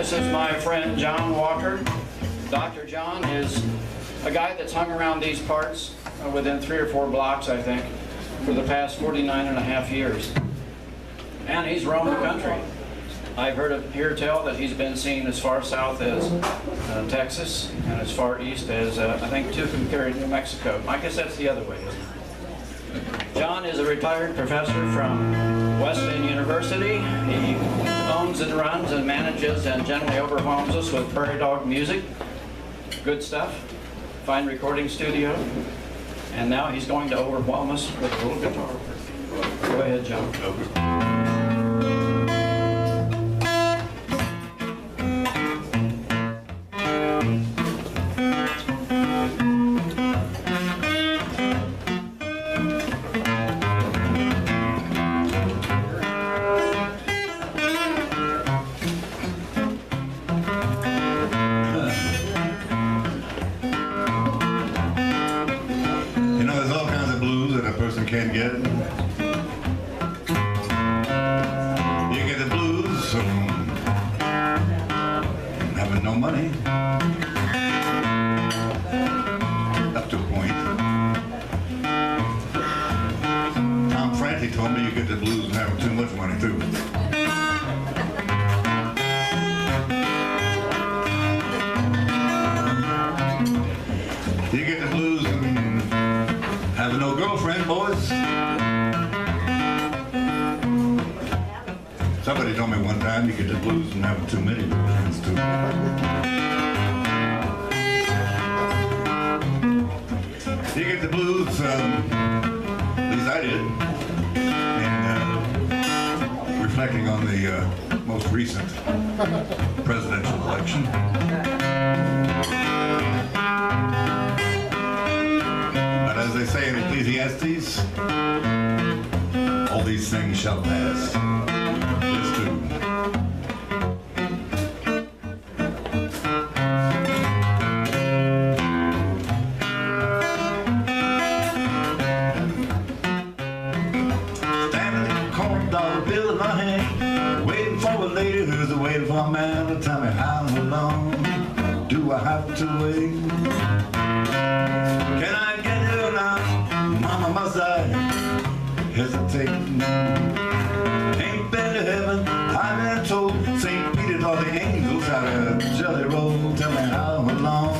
This is my friend John Walker. Dr. John is a guy that's hung around these parts within 3 or 4 blocks, I think, for the past 49 and a half years. And he's roamed the country. I've hear tell that he's been seen as far south as Texas and as far east as, I think, Tucumcari, New Mexico. I guess that's the other way, isn't it? John is a retired professor from Wesleyan University. He owns and runs and manages and generally overwhelms us with Prairie Dog music. Good stuff. Fine recording studio. And now he's going to overwhelm us with a little guitar. Go ahead, John. Can't get it. You get the blues from having no money, up to a point. Franti told me you get the blues from having too much money too. You get the blues from having no girlfriend, boys. Somebody told me one time you get the blues from having too many girlfriends too. You get the blues, at least I did, in reflecting on the most recent presidential election. As they say in Ecclesiastes, all these things shall pass. This too. Standing in the corner, dollar bill in my hand, waiting for a lady who's waiting for a man to tell me how long do I have to wait? Can I get here now? Mama, must I hesitate? Ain't been to heaven, I've been told. St. Peter taught the angels how to jelly roll. Tell me how long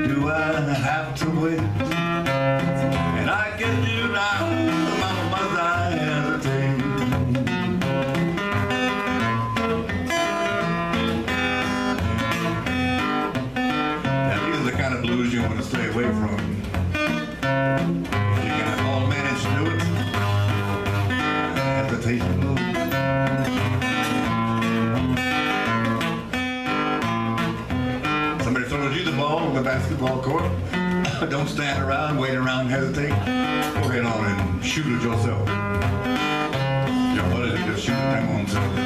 do I have to wait? And I get you now, mama, must I hesitate? Now these are the kind of blues you want to stay away from. You can all manage to do it. Hesitation blues. Somebody throws you the ball on the basketball court. Don't stand around, wait around, hesitate. Go ahead on and shoot it yourself. Your buddies will just shoot them on something.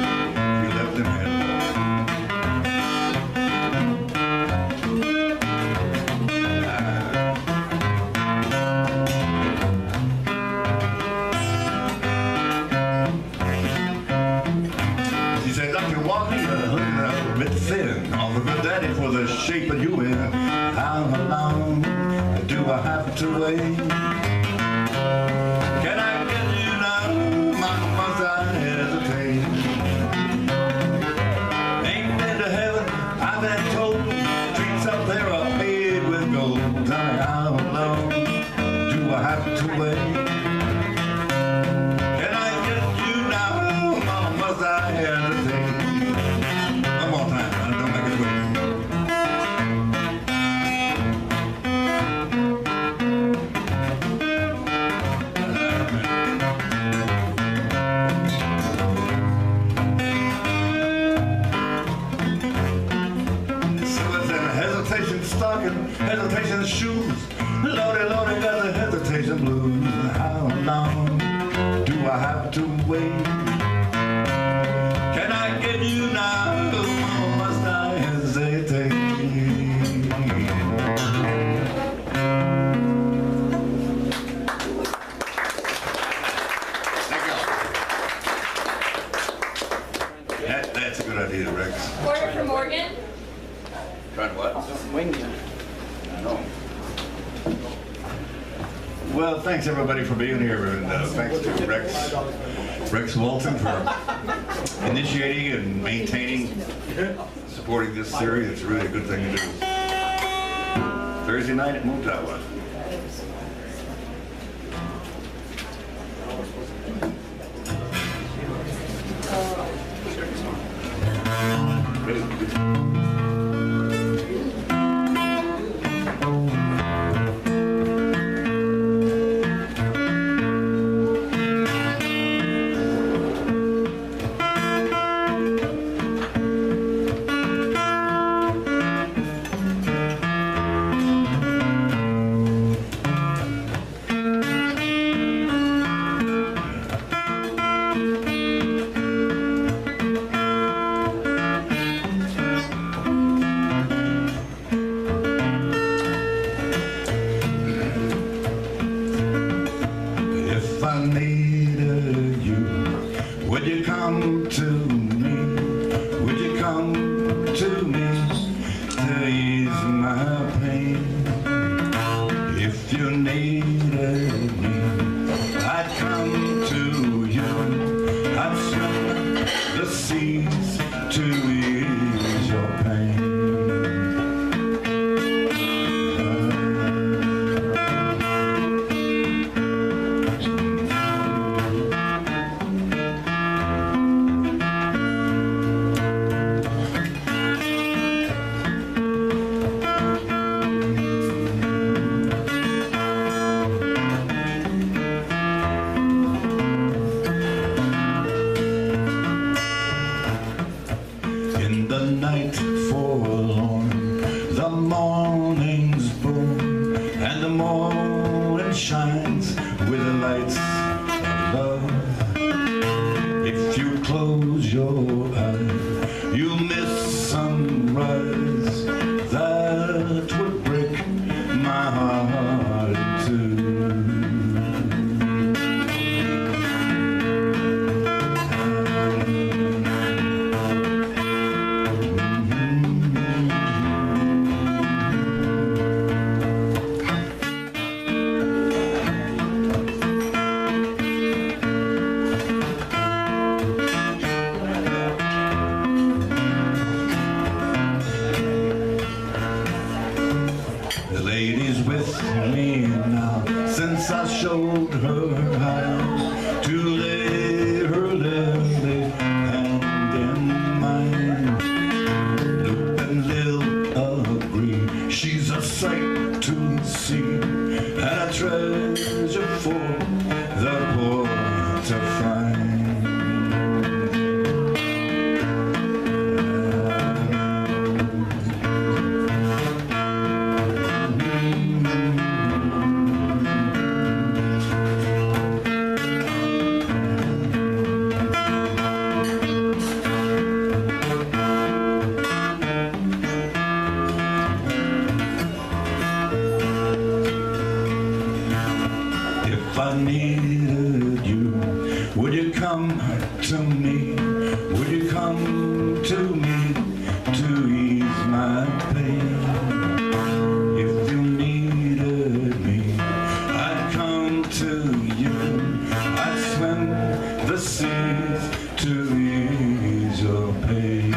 You left them head. All the good daddy for the shape of you in. How long do I have to wait? Can I get you now? Mama, must I hesitate? Ain't been to heaven, I've been told. Streets up there are paved with gold. Tell me how long do I have to wait? Can I get you now? Mama, must I hesitate? One more time. Hesitation shoes, Lordy, Lordy, got the hesitation blues. How long do I have to wait? Can I get you now? Or must I hesitate? Thank you. That's a good idea, Rex. Well, thanks everybody for being here, and thanks to Rex Walton for initiating and maintaining, supporting this series. It's really a good thing to do. Thursday night at Mutawa. If I needed you, would you come to me? Would you come to me to ease my pain? If you needed me, I'd come to you. I'd swim the seas to ease your pain. In the night forlorn, the morning's born, and the morning shines with the lights of love. If you close your eyes, you'll miss sunrise that would break my heart in two. The lady's with me now, since I showed her how to lay her lovely hand in mine. Luke and Lil agree, she's a sight to see, and a treasure for the poor to find. If I needed you, would you come to me? Would you come to me to ease my pain? If you needed me, I'd come to you. I'd swim the seas to ease your pain.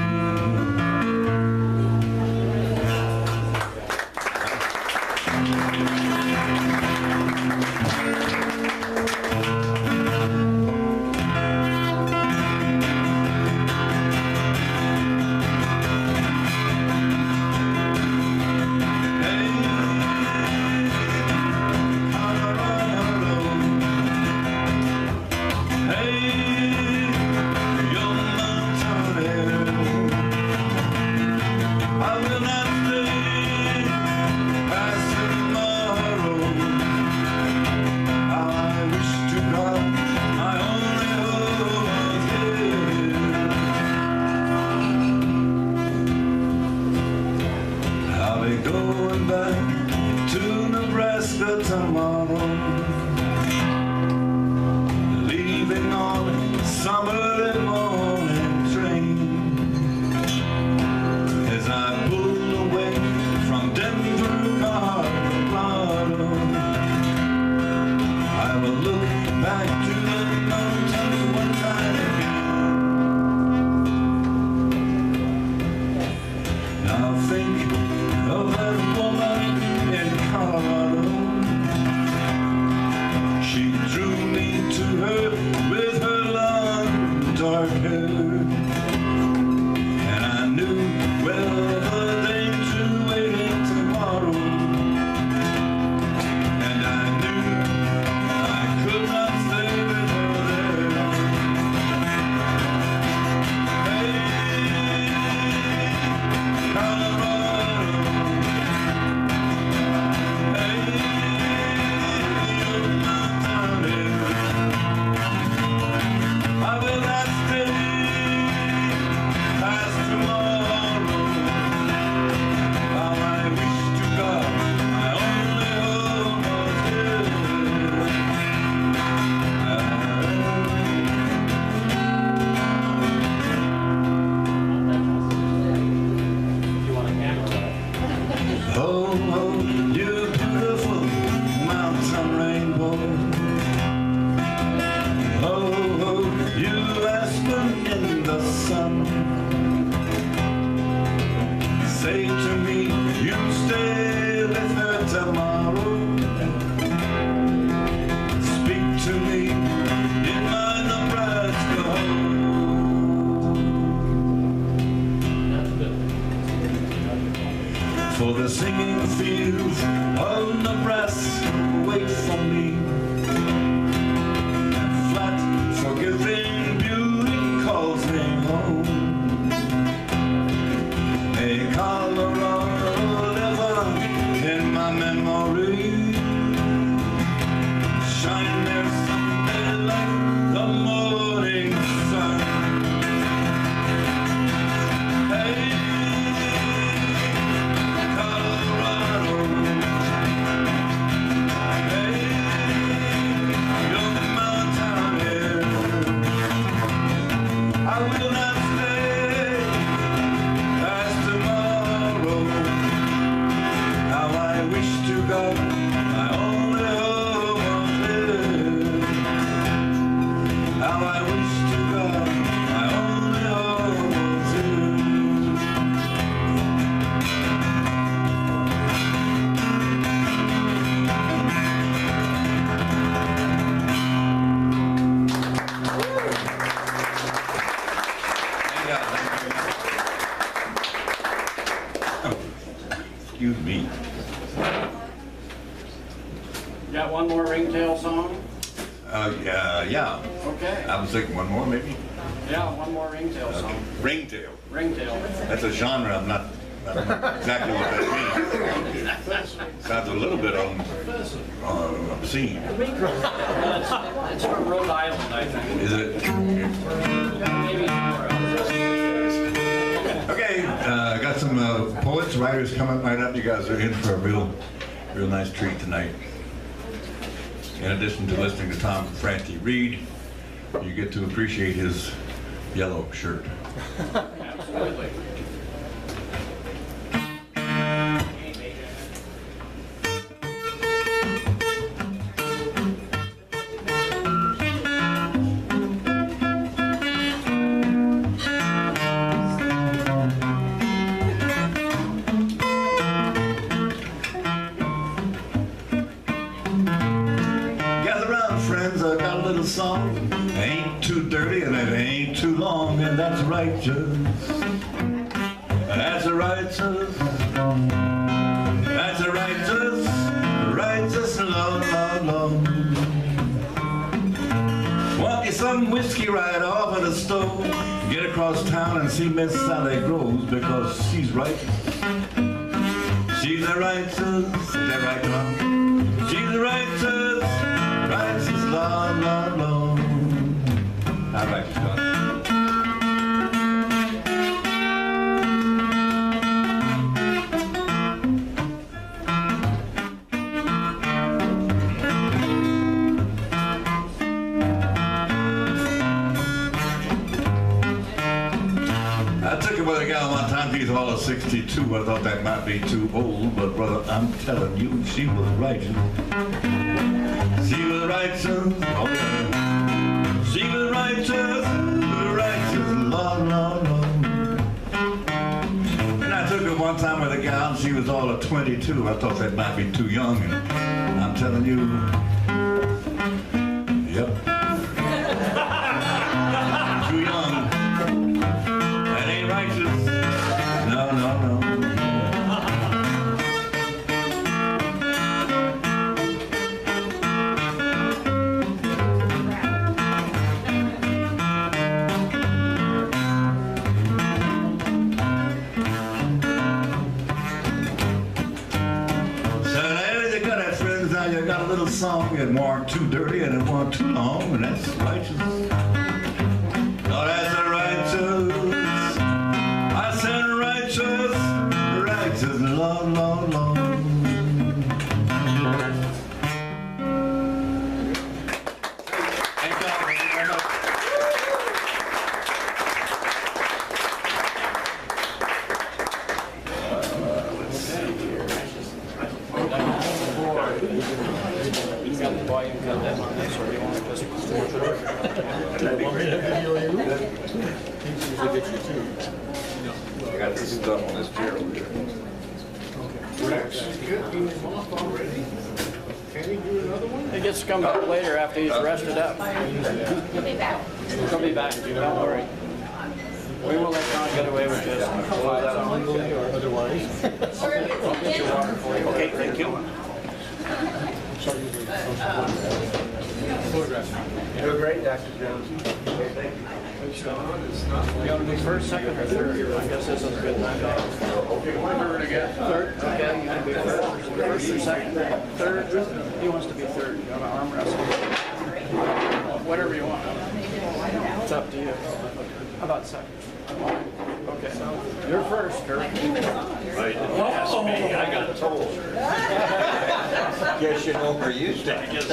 wanna look back to the mountains one time again. Now think of that woman in Colorado. She drew me to her with her long dark hair, and I knew well the danger waiting tomorrow, and I knew I could not stay with her there. Hey, Colorado, hey, you're my darling. I will not stay past tomorrow. How I wish to God my only home was here. Oh, oh, you beautiful mountain rainbow. Oh, oh, you aspen in the sun. Say to me, you stay with her tomorrow. Speak to me in my Nebraska home. For the singing fields of Nebraska wait for me, and flat, forgiving beauty calls me home. May Colorado live on in my memory, shine there someday like the morning sun. Hey, Colorado, hey, you're my town here. I will not stay past tomorrow. How I wish to God my only home was here. How I wish to God my only home was here. Excuse me. Got one more ringtail song? Yeah. Okay. I was thinking one more, maybe. Yeah, one more ringtail song. Ringtail. Ringtail. That's a genre. I don't know exactly what that means. Sounds a little bit obscene. It's from Rhode Island, I think. Is it? Maybe. Okay, I got some poets, writers coming right up. You guys are in for a real nice treat tonight. In addition to listening to Tom Franti read, you get to appreciate his yellow shirt. Absolutely. Gather round, friends, I got a little song. Ain't too dirty and it ain't too long, and that's righteous. That's a righteous. That's a righteous. Righteous love, love, love. Want you some whiskey right off of the stove. Get across town and see Miss Sally Groves, because she's righteous. She's a righteous. Is that right, Tom? She's a righteous. Righteous love, love, love. All right, John. I took it with a gal one time, she's all of 62. I thought that might be too old, but brother, I'm telling you, she was righteous. She was righteous. righteous, oh yeah. She was righteous, Lord, Lord, Lord. And I took her one time with a gal, and she was all of 22. I thought that might be too young, and I'm telling you, yep. Too young. That ain't righteous. No, no, no. You got a little song, it weren't too dirty and it weren't too long, and that's righteous. Oh, that's a righteous. I said righteous, righteous, Lord, Lord, Lord. Thank you all very much. You got the volume cut down on this, or do you want to just... I got this stuff on this chair over here. He gets to come back later after he's rested up. He'll be back. He'll be back, don't worry. We will let John get away with this. Otherwise. I'll get your water for you. Okay, thank you. You're great, Dr. Jones. You want to be first, second, or third? I guess this is a good time. Third again. Third? Okay, you want to be first or second? Third? He wants to be third. You want to arm wrestle? Whatever you want. It's up to you. How about second? Okay. You're first, Kirk. Right, didn't ask me, I got told. Guess you're overused, I guess.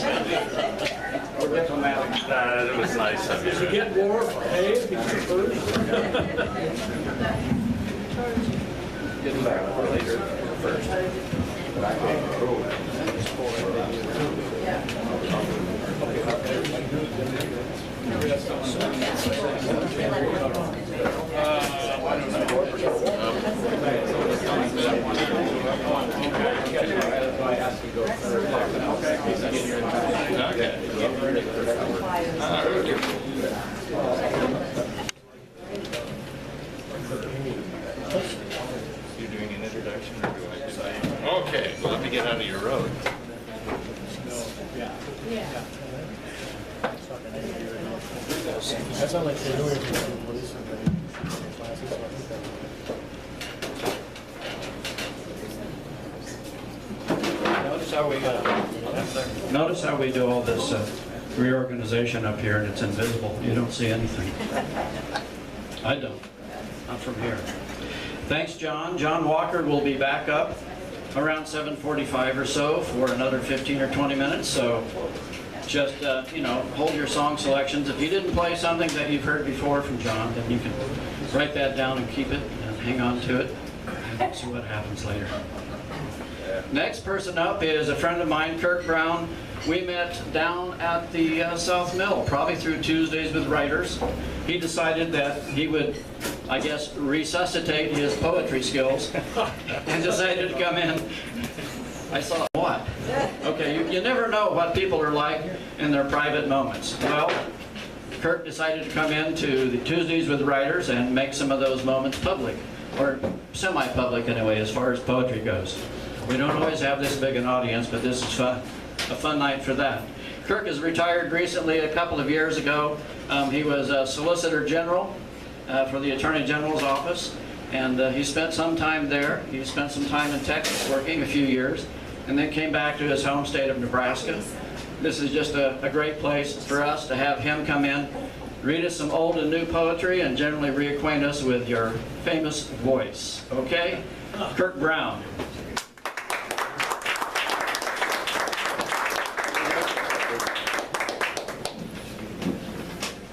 We're diplomatic. It was nice of you. Get more pay if you're first. Get back later first. You doing an introduction or do I say? Okay, well, let me get out of your road. That's not like they're doing it for the police or classes, so I think that. Notice how we do all this reorganization up here, and it's invisible. You don't see anything. I don't. Not from here. Thanks, John. John Walker will be back up around 7:45 or so for another 15 or 20 minutes. So just, hold your song selections. If you didn't play something that you've heard before from John, then you can write that down and keep it and hang on to it and see what happens later. Next person up is a friend of mine, Kirk Brown. We met down at the South Mill, probably through Tuesdays with Writers. He decided that he would, I guess, resuscitate his poetry skills and decided to come in. I saw what? Okay, you never know what people are like in their private moments. Well, Kirk decided to come into the Tuesdays with Writers and make some of those moments public, or semi-public anyway, as far as poetry goes. We don't always have this big an audience, but this is fun. A fun night for that. Kirk has retired recently, a couple of years ago. He was a Solicitor General for the Attorney General's office, and he spent some time there. He spent some time in Texas working, a few years, and then came back to his home state of Nebraska. This is just a great place for us to have him come in, read us some old and new poetry, and generally reacquaint us with your famous voice. Okay? Kirk Brown.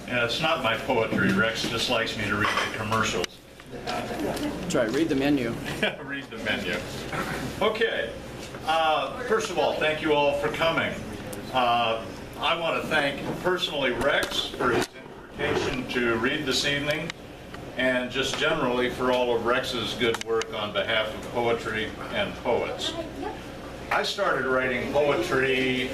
Yeah, it's not my poetry. Rex just likes me to read the commercials. That's right, read the menu. Read the menu. Okay. First of all, thank you all for coming. I want to thank personally Rex for his invitation to read this evening, and just generally for all of Rex's good work on behalf of poetry and poets. I started writing poetry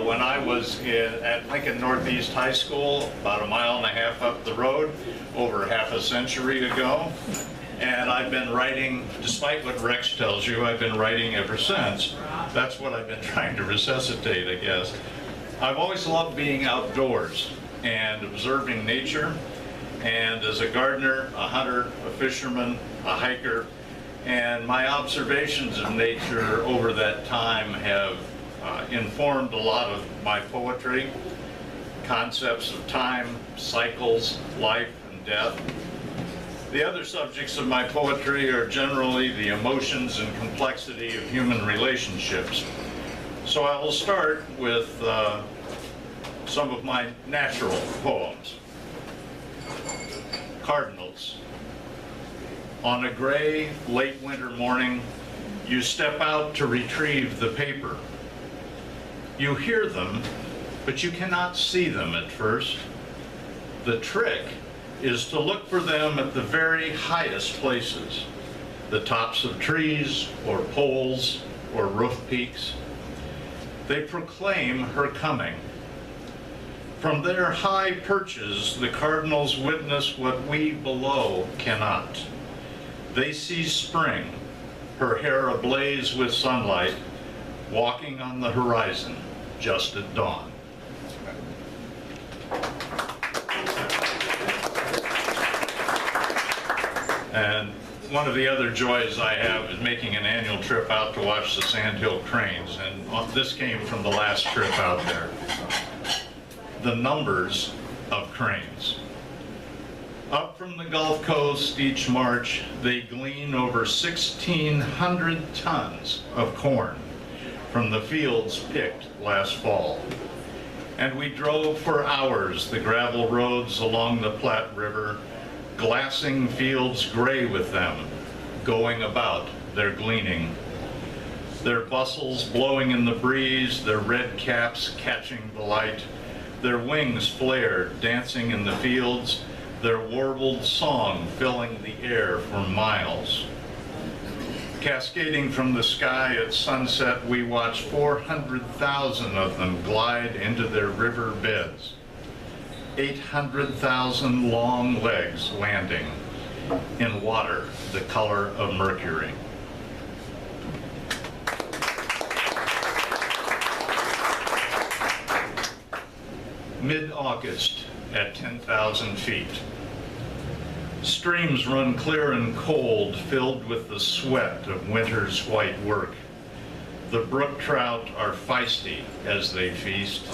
when I was at Lincoln Northeast High School, about a mile and a half up the road, over half a century ago. And I've been writing, despite what Rex tells you, I've been writing ever since. That's what I've been trying to resuscitate, I guess. I've always loved being outdoors and observing nature. And as a gardener, a hunter, a fisherman, a hiker, and my observations of nature over that time have informed a lot of my poetry, concepts of time, cycles, life, and death. The other subjects of my poetry are generally the emotions and complexity of human relationships. So I will start with some of my natural poems. Cardinals. On a gray, late winter morning, you step out to retrieve the paper. You hear them, but you cannot see them at first. The trick is to look for them at the very highest places, the tops of trees or poles or roof peaks. They proclaim her coming. From their high perches, the cardinals witness what we below cannot. They see spring, her hair ablaze with sunlight, walking on the horizon just at dawn. And one of the other joys I have is making an annual trip out to watch the sandhill cranes, and this came from the last trip out there. The numbers of cranes. Up from the Gulf Coast each March, they glean over 1,600 tons of corn from the fields picked last fall. And we drove for hours the gravel roads along the Platte River, glassing fields gray with them, going about their gleaning. Their bustles blowing in the breeze, their red caps catching the light, their wings flared, dancing in the fields, their warbled song filling the air for miles. Cascading from the sky at sunset, we watch 400,000 of them glide into their river beds. 800,000 long legs landing in water the color of mercury. Mid-August at 10,000 feet. Streams run clear and cold, filled with the sweat of winter's white work. The brook trout are feisty as they feast.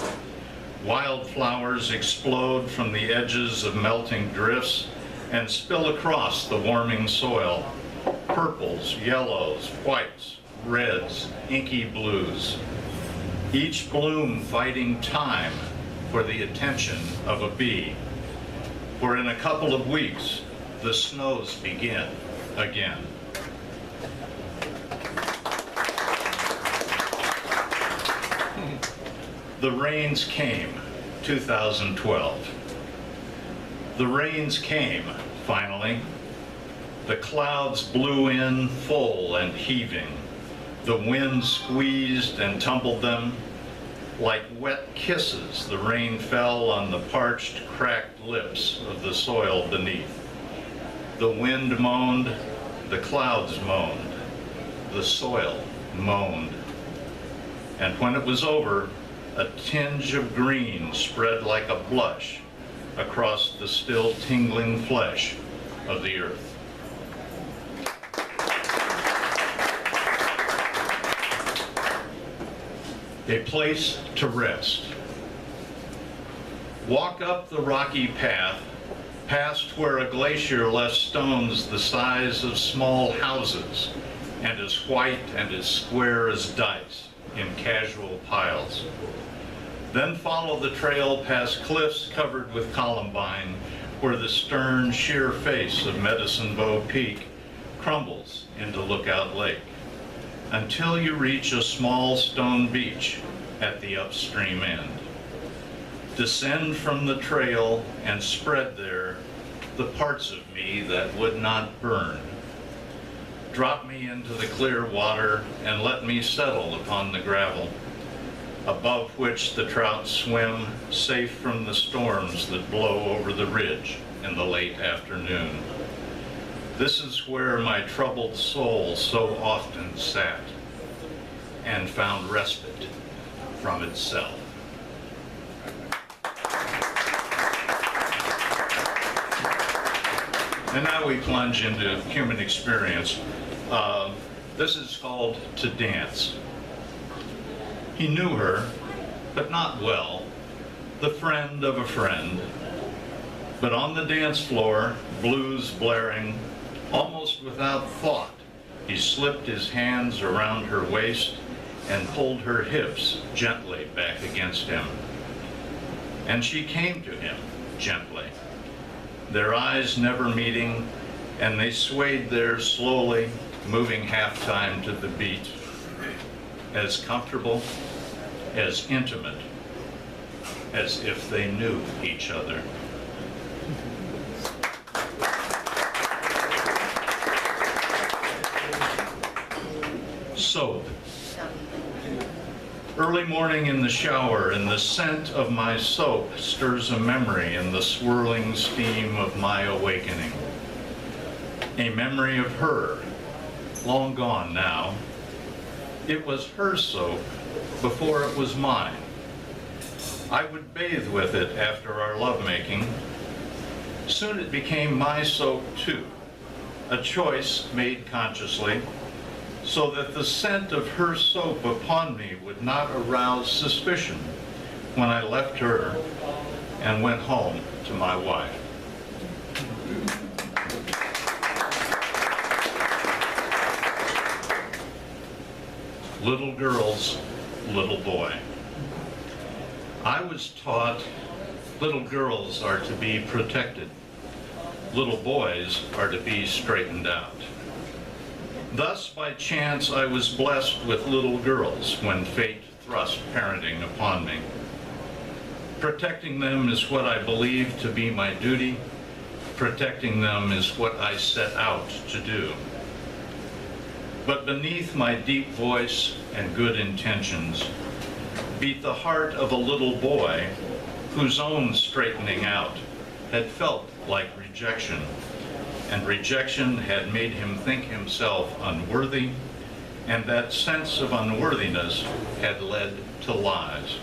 Wildflowers explode from the edges of melting drifts and spill across the warming soil. Purples, yellows, whites, reds, inky blues. Each bloom fighting time for the attention of a bee. For in a couple of weeks, the snows begin again. The rains came, 2012. The rains came, finally. The clouds blew in full and heaving. The wind squeezed and tumbled them. Like wet kisses, the rain fell on the parched, cracked lips of the soil beneath. The wind moaned, the clouds moaned, the soil moaned. And when it was over, a tinge of green spread like a blush across the still tingling flesh of the earth. A place to rest. Walk up the rocky path, past where a glacier left stones the size of small houses and as white and as square as dice in casual piles. Then follow the trail past cliffs covered with columbine, where the stern, sheer face of Medicine Bow Peak crumbles into Lookout Lake, until you reach a small stone beach at the upstream end. descend from the trail and spread there the parts of me that would not burn. Drop me into the clear water and let me settle upon the gravel, above which the trout swim, safe from the storms that blow over the ridge in the late afternoon. This is where my troubled soul so often sat and found respite from itself. And now we plunge into human experience. This is called To Dance. He knew her, but not well, the friend of a friend. But on the dance floor, blues blaring, almost without thought, he slipped his hands around her waist and pulled her hips gently back against him. And she came to him gently, their eyes never meeting, and they swayed there slowly, moving half-time to the beat, as comfortable, as intimate, as if they knew each other. Soap. Early morning in the shower, and the scent of my soap stirs a memory in the swirling steam of my awakening. A memory of her, long gone now. It was her soap before it was mine. I would bathe with it after our lovemaking. Soon it became my soap too, a choice made consciously, so that the scent of her soap upon me would not arouse suspicion when I left her and went home to my wife. Little girls, little boy. I was taught little girls are to be protected. Little boys are to be straightened out. Thus, by chance, I was blessed with little girls when fate thrust parenting upon me. Protecting them is what I believe to be my duty. Protecting them is what I set out to do. But beneath my deep voice and good intentions beat the heart of a little boy whose own straightening out had felt like rejection, and rejection had made him think himself unworthy, and that sense of unworthiness had led to lies.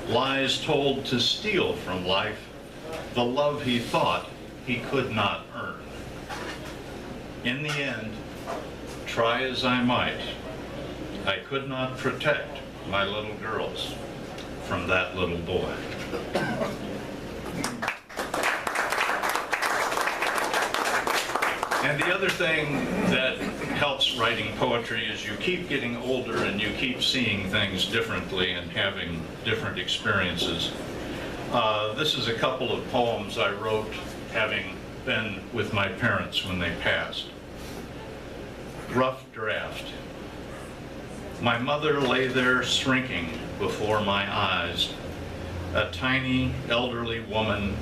Lies told to steal from life the love he thought he could not earn. In the end, try as I might, I could not protect my little girls from that little boy. And the other thing that helps writing poetry is you keep getting older and you keep seeing things differently and having different experiences. This is a couple of poems I wrote having been with my parents when they passed. Rough draft. My mother lay there shrinking before my eyes, a tiny elderly woman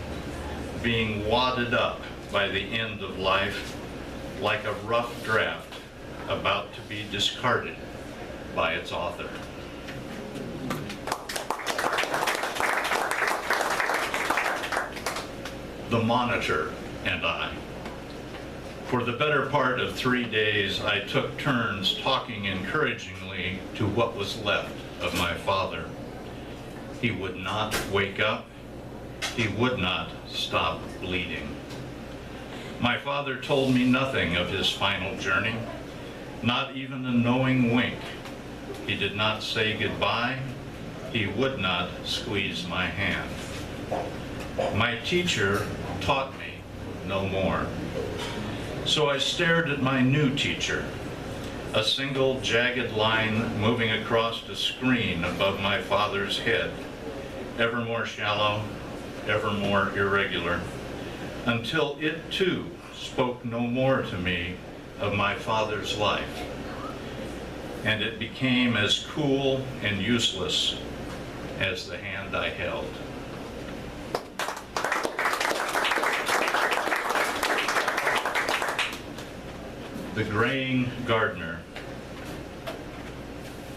being wadded up by the end of life like a rough draft about to be discarded by its author. The Monitor and I. For the better part of 3 days, I took turns talking encouragingly to what was left of my father. He would not wake up. He would not stop bleeding. My father told me nothing of his final journey, not even a knowing wink. He did not say goodbye. He would not squeeze my hand. My teacher taught me no more. So I stared at my new teacher, a single jagged line moving across a screen above my father's head, ever more shallow, ever more irregular, until it too spoke no more to me of my father's life. And it became as cool and useless as the hand I held. the graying gardener.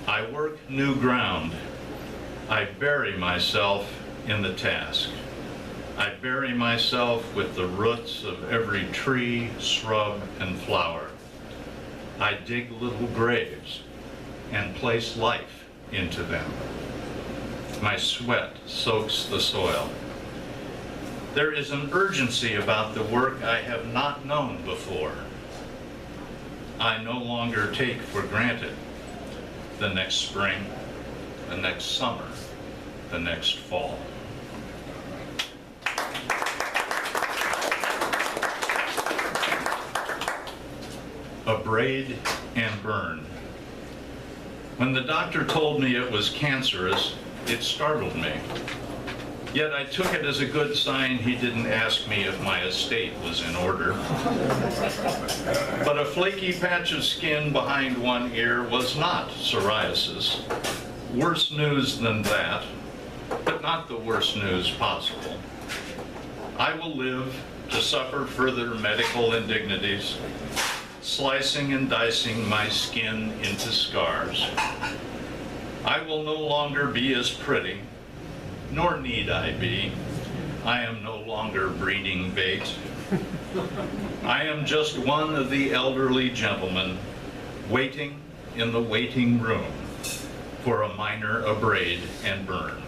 I work new ground. I bury myself in the task. I bury myself with the roots of every tree, shrub, and flower. I dig little graves and place life into them. My sweat soaks the soil. There is an urgency about the work I have not known before. I no longer take for granted the next spring, the next summer, the next fall. Abrade and burn. When the doctor told me it was cancerous, it startled me. Yet I took it as a good sign he didn't ask me if my estate was in order. But a flaky patch of skin behind one ear was not psoriasis. Worse news than that, but not the worst news possible. I will live to suffer further medical indignities, slicing and dicing my skin into scars. I will no longer be as pretty, nor need I be. I am no longer breeding bait. I am just one of the elderly gentlemen waiting in the waiting room for a minor abrade and burn.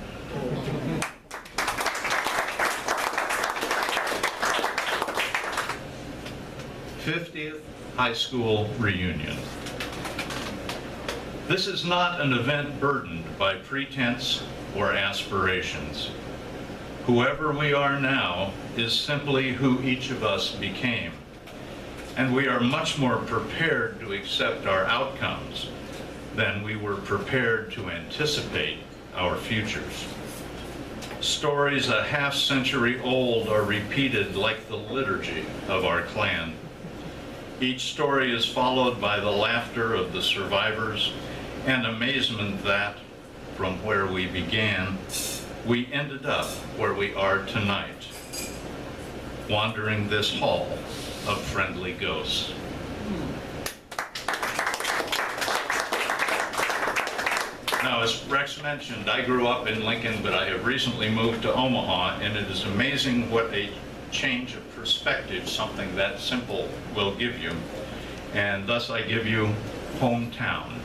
'50th High School Reunion. This is not an event burdened by pretense or aspirations. Whoever we are now is simply who each of us became, and we are much more prepared to accept our outcomes than we were prepared to anticipate our futures. Stories a half-century old are repeated like the liturgy of our clan. Each story is followed by the laughter of the survivors and amazement that, from where we began, we ended up where we are tonight, wandering this hall of friendly ghosts. Now, as Rex mentioned, I grew up in Lincoln, but I have recently moved to Omaha, and it is amazing what a change of perspective something that simple will give you. And thus I give you hometown.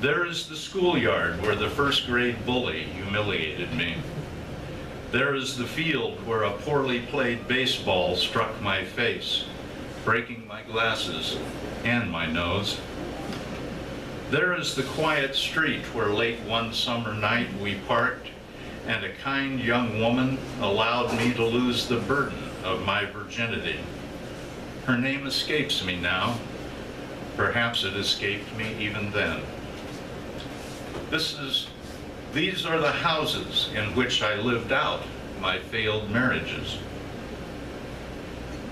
There is the schoolyard where the first grade bully humiliated me. There is the field where a poorly played baseball struck my face, breaking my glasses and my nose. There is the quiet street where late one summer night we parked and a kind young woman allowed me to lose the burden of my virginity. Her name escapes me now. Perhaps it escaped me even then. These are the houses in which I lived out my failed marriages.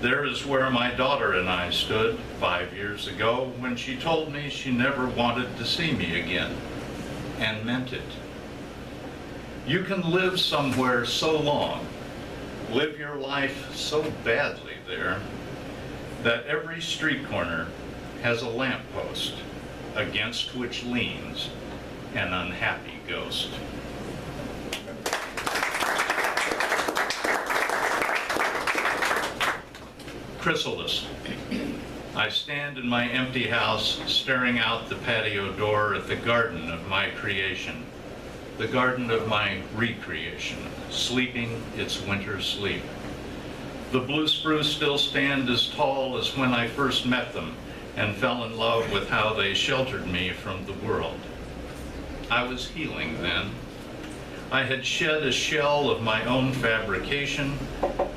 There is where my daughter and I stood 5 years ago when she told me she never wanted to see me again, and meant it. You can live somewhere so long, live your life so badly there, that every street corner has a lamppost against which leans an unhappy ghost. Chrysalis. I stand in my empty house staring out the patio door at the garden of my creation, the garden of my recreation, sleeping its winter sleep. The blue spruce still stand as tall as when I first met them and fell in love with how they sheltered me from the world. I was healing then. I had shed a shell of my own fabrication.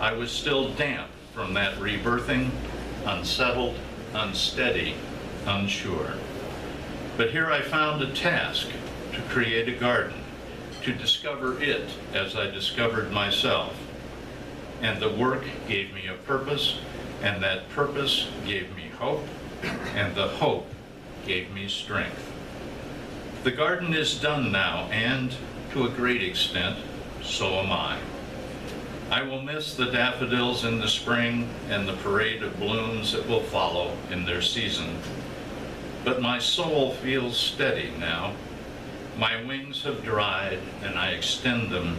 I was still damp from that rebirthing, unsettled, unsteady, unsure. But here I found a task to create a garden, to discover it as I discovered myself. And the work gave me a purpose, and that purpose gave me hope, and the hope gave me strength. The garden is done now, and to a great extent, so am I. I will miss the daffodils in the spring and the parade of blooms that will follow in their season. But my soul feels steady now. My wings have dried and I extend them,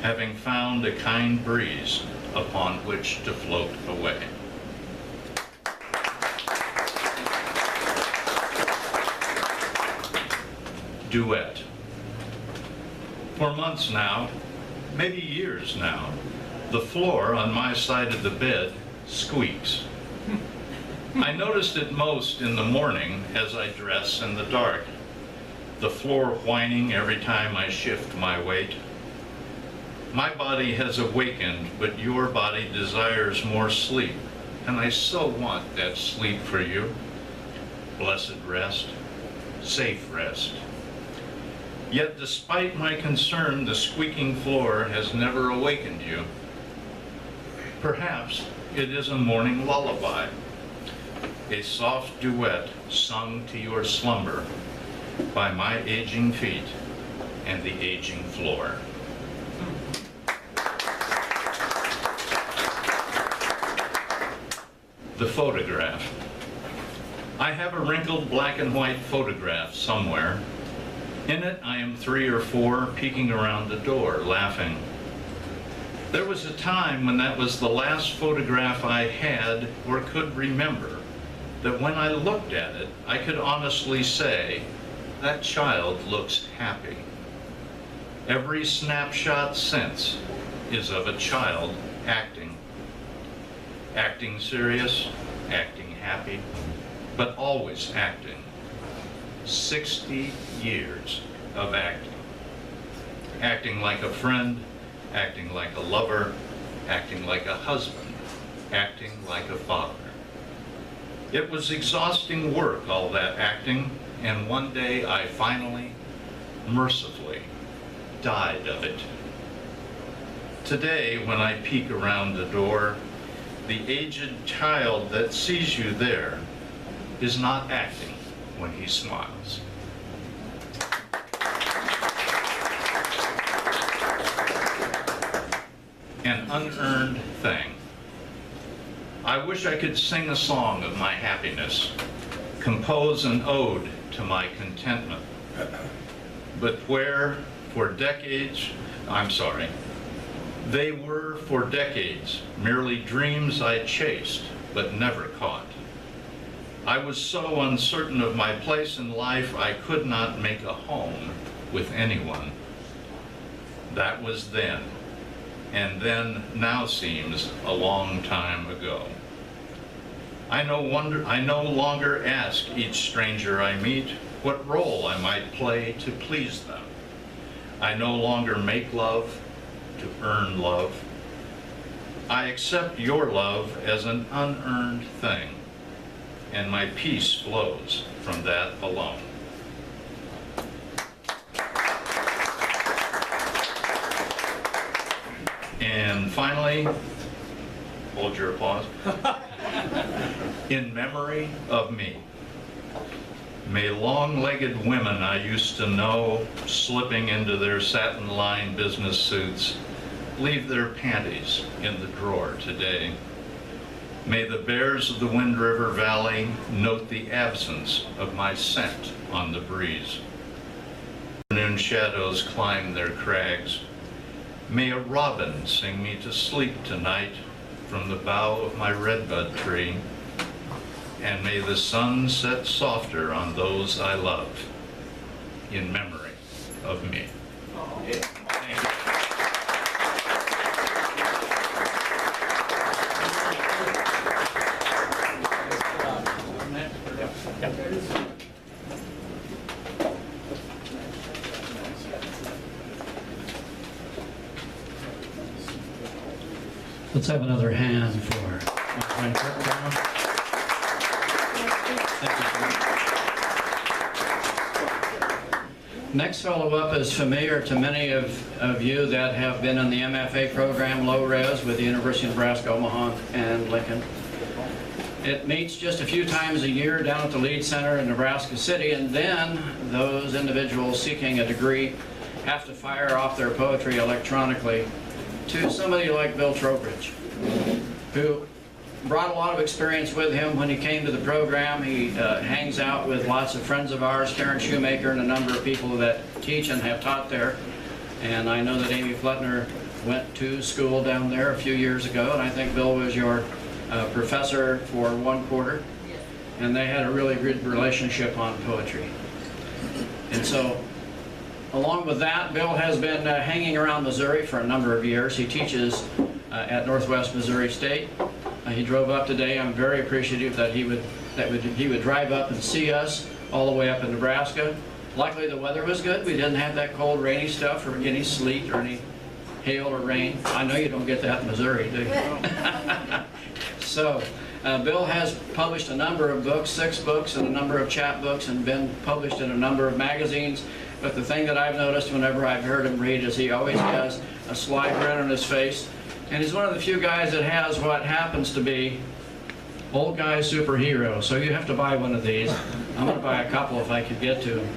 having found a kind breeze upon which to float away. Duet. For months now, maybe years now, the floor on my side of the bed squeaks. I noticed it most in the morning as I dress in the dark, the floor whining every time I shift my weight. My body has awakened, but your body desires more sleep, and I so want that sleep for you. Blessed rest, safe rest. Yet despite my concern, the squeaking floor has never awakened you. Perhaps it is a morning lullaby, a soft duet sung to your slumber by my aging feet and the aging floor. The photograph. I have a wrinkled black and white photograph somewhere. In it, I am 3 or 4 peeking around the door, laughing. There was a time when that was the last photograph I had or could remember, that when I looked at it, I could honestly say, that child looks happy. Every snapshot since is of a child acting. Acting serious, acting happy, but always acting. 60 years of acting. Acting like a friend, acting like a lover, acting like a husband, acting like a father. It was exhausting work, all that acting, and one day I finally, mercifully, died of it. Today, when I peek around the door, the aged child that sees you there is not acting when he smiles. An unearned thing. I wish I could sing a song of my happiness, compose an ode to my contentment. But where, for decades, they were for decades merely dreams I chased but never caught. I was so uncertain of my place in life I could not make a home with anyone. That was then, and then now seems a long time ago. I no longer ask each stranger I meet what role I might play to please them. I no longer make love to earn love. I accept your love as an unearned thing, and my peace flows from that alone. And finally, hold your applause. In memory of me. May long-legged women I used to know, slipping into their satin-lined business suits, leave their panties in the drawer today. May the bears of the Wind River Valley note the absence of my scent on the breeze. Afternoon shadows climb their crags. May a robin sing me to sleep tonight from the bough of my redbud tree. And may the sun set softer on those I love, in memory of me. Thank you. Let's have another hand for my friend Kirk Brown. Next fellow up is familiar to many of you that have been in the MFA program, low res, with the University of Nebraska, Omaha and Lincoln. It meets just a few times a year down at the Lead Center in Nebraska City, and then those individuals seeking a degree have to fire off their poetry electronically to somebody like Bill Trowbridge, who brought a lot of experience with him when he came to the program. He hangs out with lots of friends of ours, Karen Shoemaker and a number of people that teach and have taught there. And I know that Amy Fletner went to school down there a few years ago, and I think Bill was your professor for 1 quarter. And they had a really good relationship on poetry. And so, along with that, Bill has been hanging around Missouri for a number of years. He teaches at Northwest Missouri State. He drove up today. I'm very appreciative that he would drive up and see us all the way up in Nebraska. Luckily, the weather was good. We didn't have that cold, rainy stuff or any sleet or any hail or rain. I know you don't get that in Missouri, do you? So, Bill has published a number of books, 6 books and a number of chapbooks, and been published in a number of magazines. But the thing that I've noticed whenever I've heard him read is he always has a sly grin on his face. And he's one of the few guys that has what happens to be old guy superhero. So you have to buy one of these. I'm going to buy a couple if I could get to them.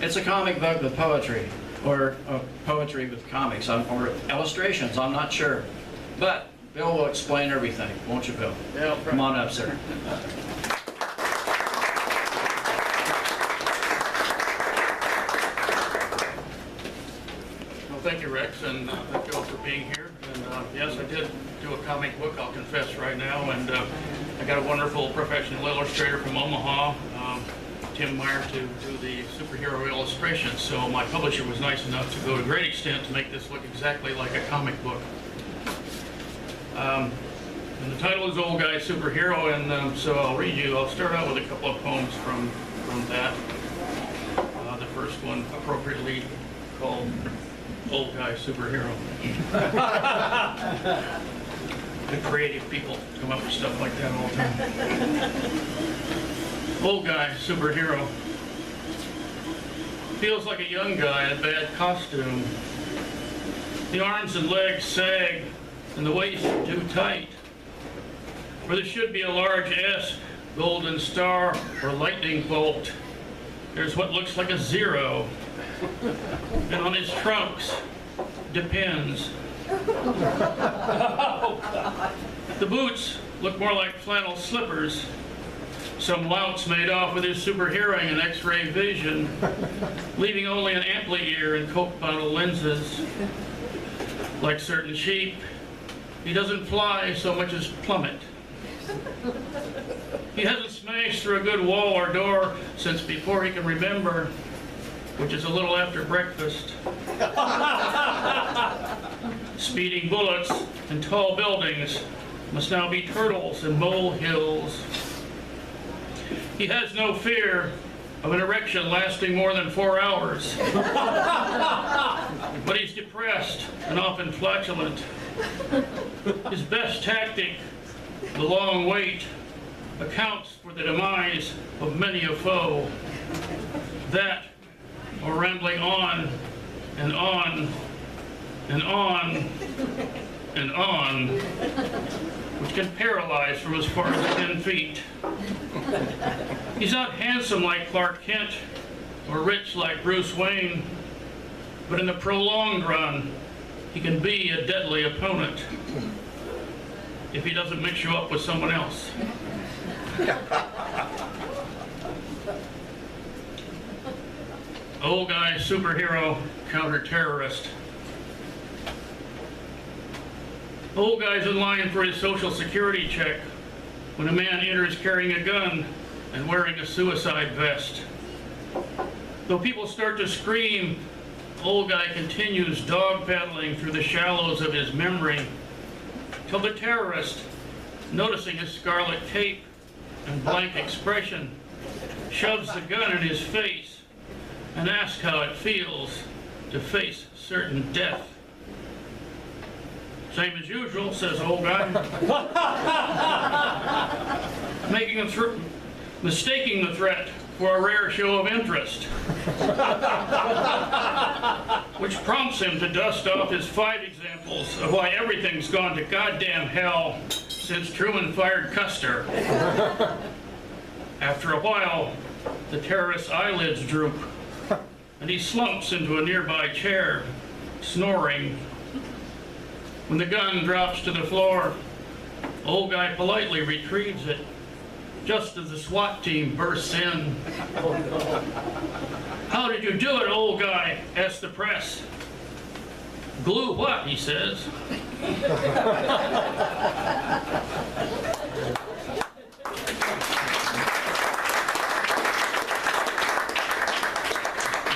It's a comic book with poetry, or poetry with comics, or illustrations, I'm not sure. But Bill will explain everything, won't you, Bill? Yeah, Come on up, sir. Well, thank you, Rex, and thank you all for being here. And yes, I did do a comic book, I'll confess right now, and I got a wonderful professional illustrator from Omaha, Tim Meyer, to do the superhero illustrations. So my publisher was nice enough to go to great extent to make this look exactly like a comic book. And the title is Old Guy Superhero, and so I'll start out with a couple of poems from that. The first one appropriately called Old Guy Superhero. The creative people come up with stuff like that all the time. Old Guy Superhero. Feels like a young guy in a bad costume. The arms and legs sag and the waist too tight. Where there should be a large S, golden star, or lightning bolt, there's what looks like a 0. And on his trunks, depends. The boots look more like flannel slippers. Some louts made off with his super hearing and x-ray vision, leaving only an amply ear and Coke bottle lenses. Like certain sheep, he doesn't fly so much as plummet. He hasn't smashed through a good wall or door since before he can remember, which is a little after breakfast. Speeding bullets and tall buildings must now be turtles and molehills. He has no fear of an erection lasting more than 4 hours. But he's depressed and often flatulent. His best tactic, the long wait, accounts for the demise of many a foe. That, or rambling on and on and on and on, which can paralyze from as far as 10 feet. He's not handsome like Clark Kent or rich like Bruce Wayne, but in the prolonged run, he can be a deadly opponent if he doesn't mix you up with someone else. Old guy superhero, counter-terrorist. Old guy's in line for his social security check when a man enters carrying a gun and wearing a suicide vest. Though people start to scream, old guy continues dog paddling through the shallows of his memory till the terrorist, noticing his scarlet cape and blank expression, shoves the gun in his face and asks how it feels to face certain death. Same as usual, says old guy. Mistaking the threat for a rare show of interest. Which prompts him to dust off his 5 examples of why everything's gone to goddamn hell since Truman fired Custer. After a while, the terrorist's eyelids droop, and he slumps into a nearby chair, snoring. When the gun drops to the floor, old guy politely retrieves it, just as the SWAT team bursts in. "How did you do it, old guy?" asks the press. "Glue what?" he says.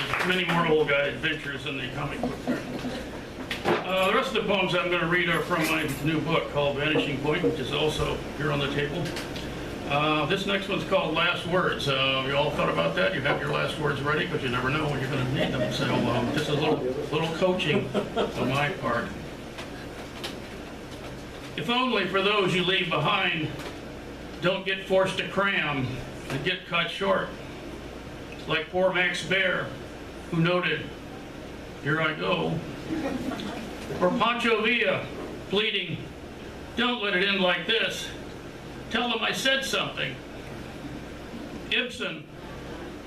There's many more old guy adventures in the comic book. The rest of the poems I'm going to read are from my new book called Vanishing Point, which is also here on the table. This next one's called Last Words. You all thought about that? You have your last words ready, because you never know when you're going to need them. So just a little coaching on my part. If only for those you leave behind don't get forced to cram and get cut short. Like poor Max Baer, who noted, "Here I go." Or Pancho Villa, pleading, "Don't let it end like this. Tell them I said something." Ibsen,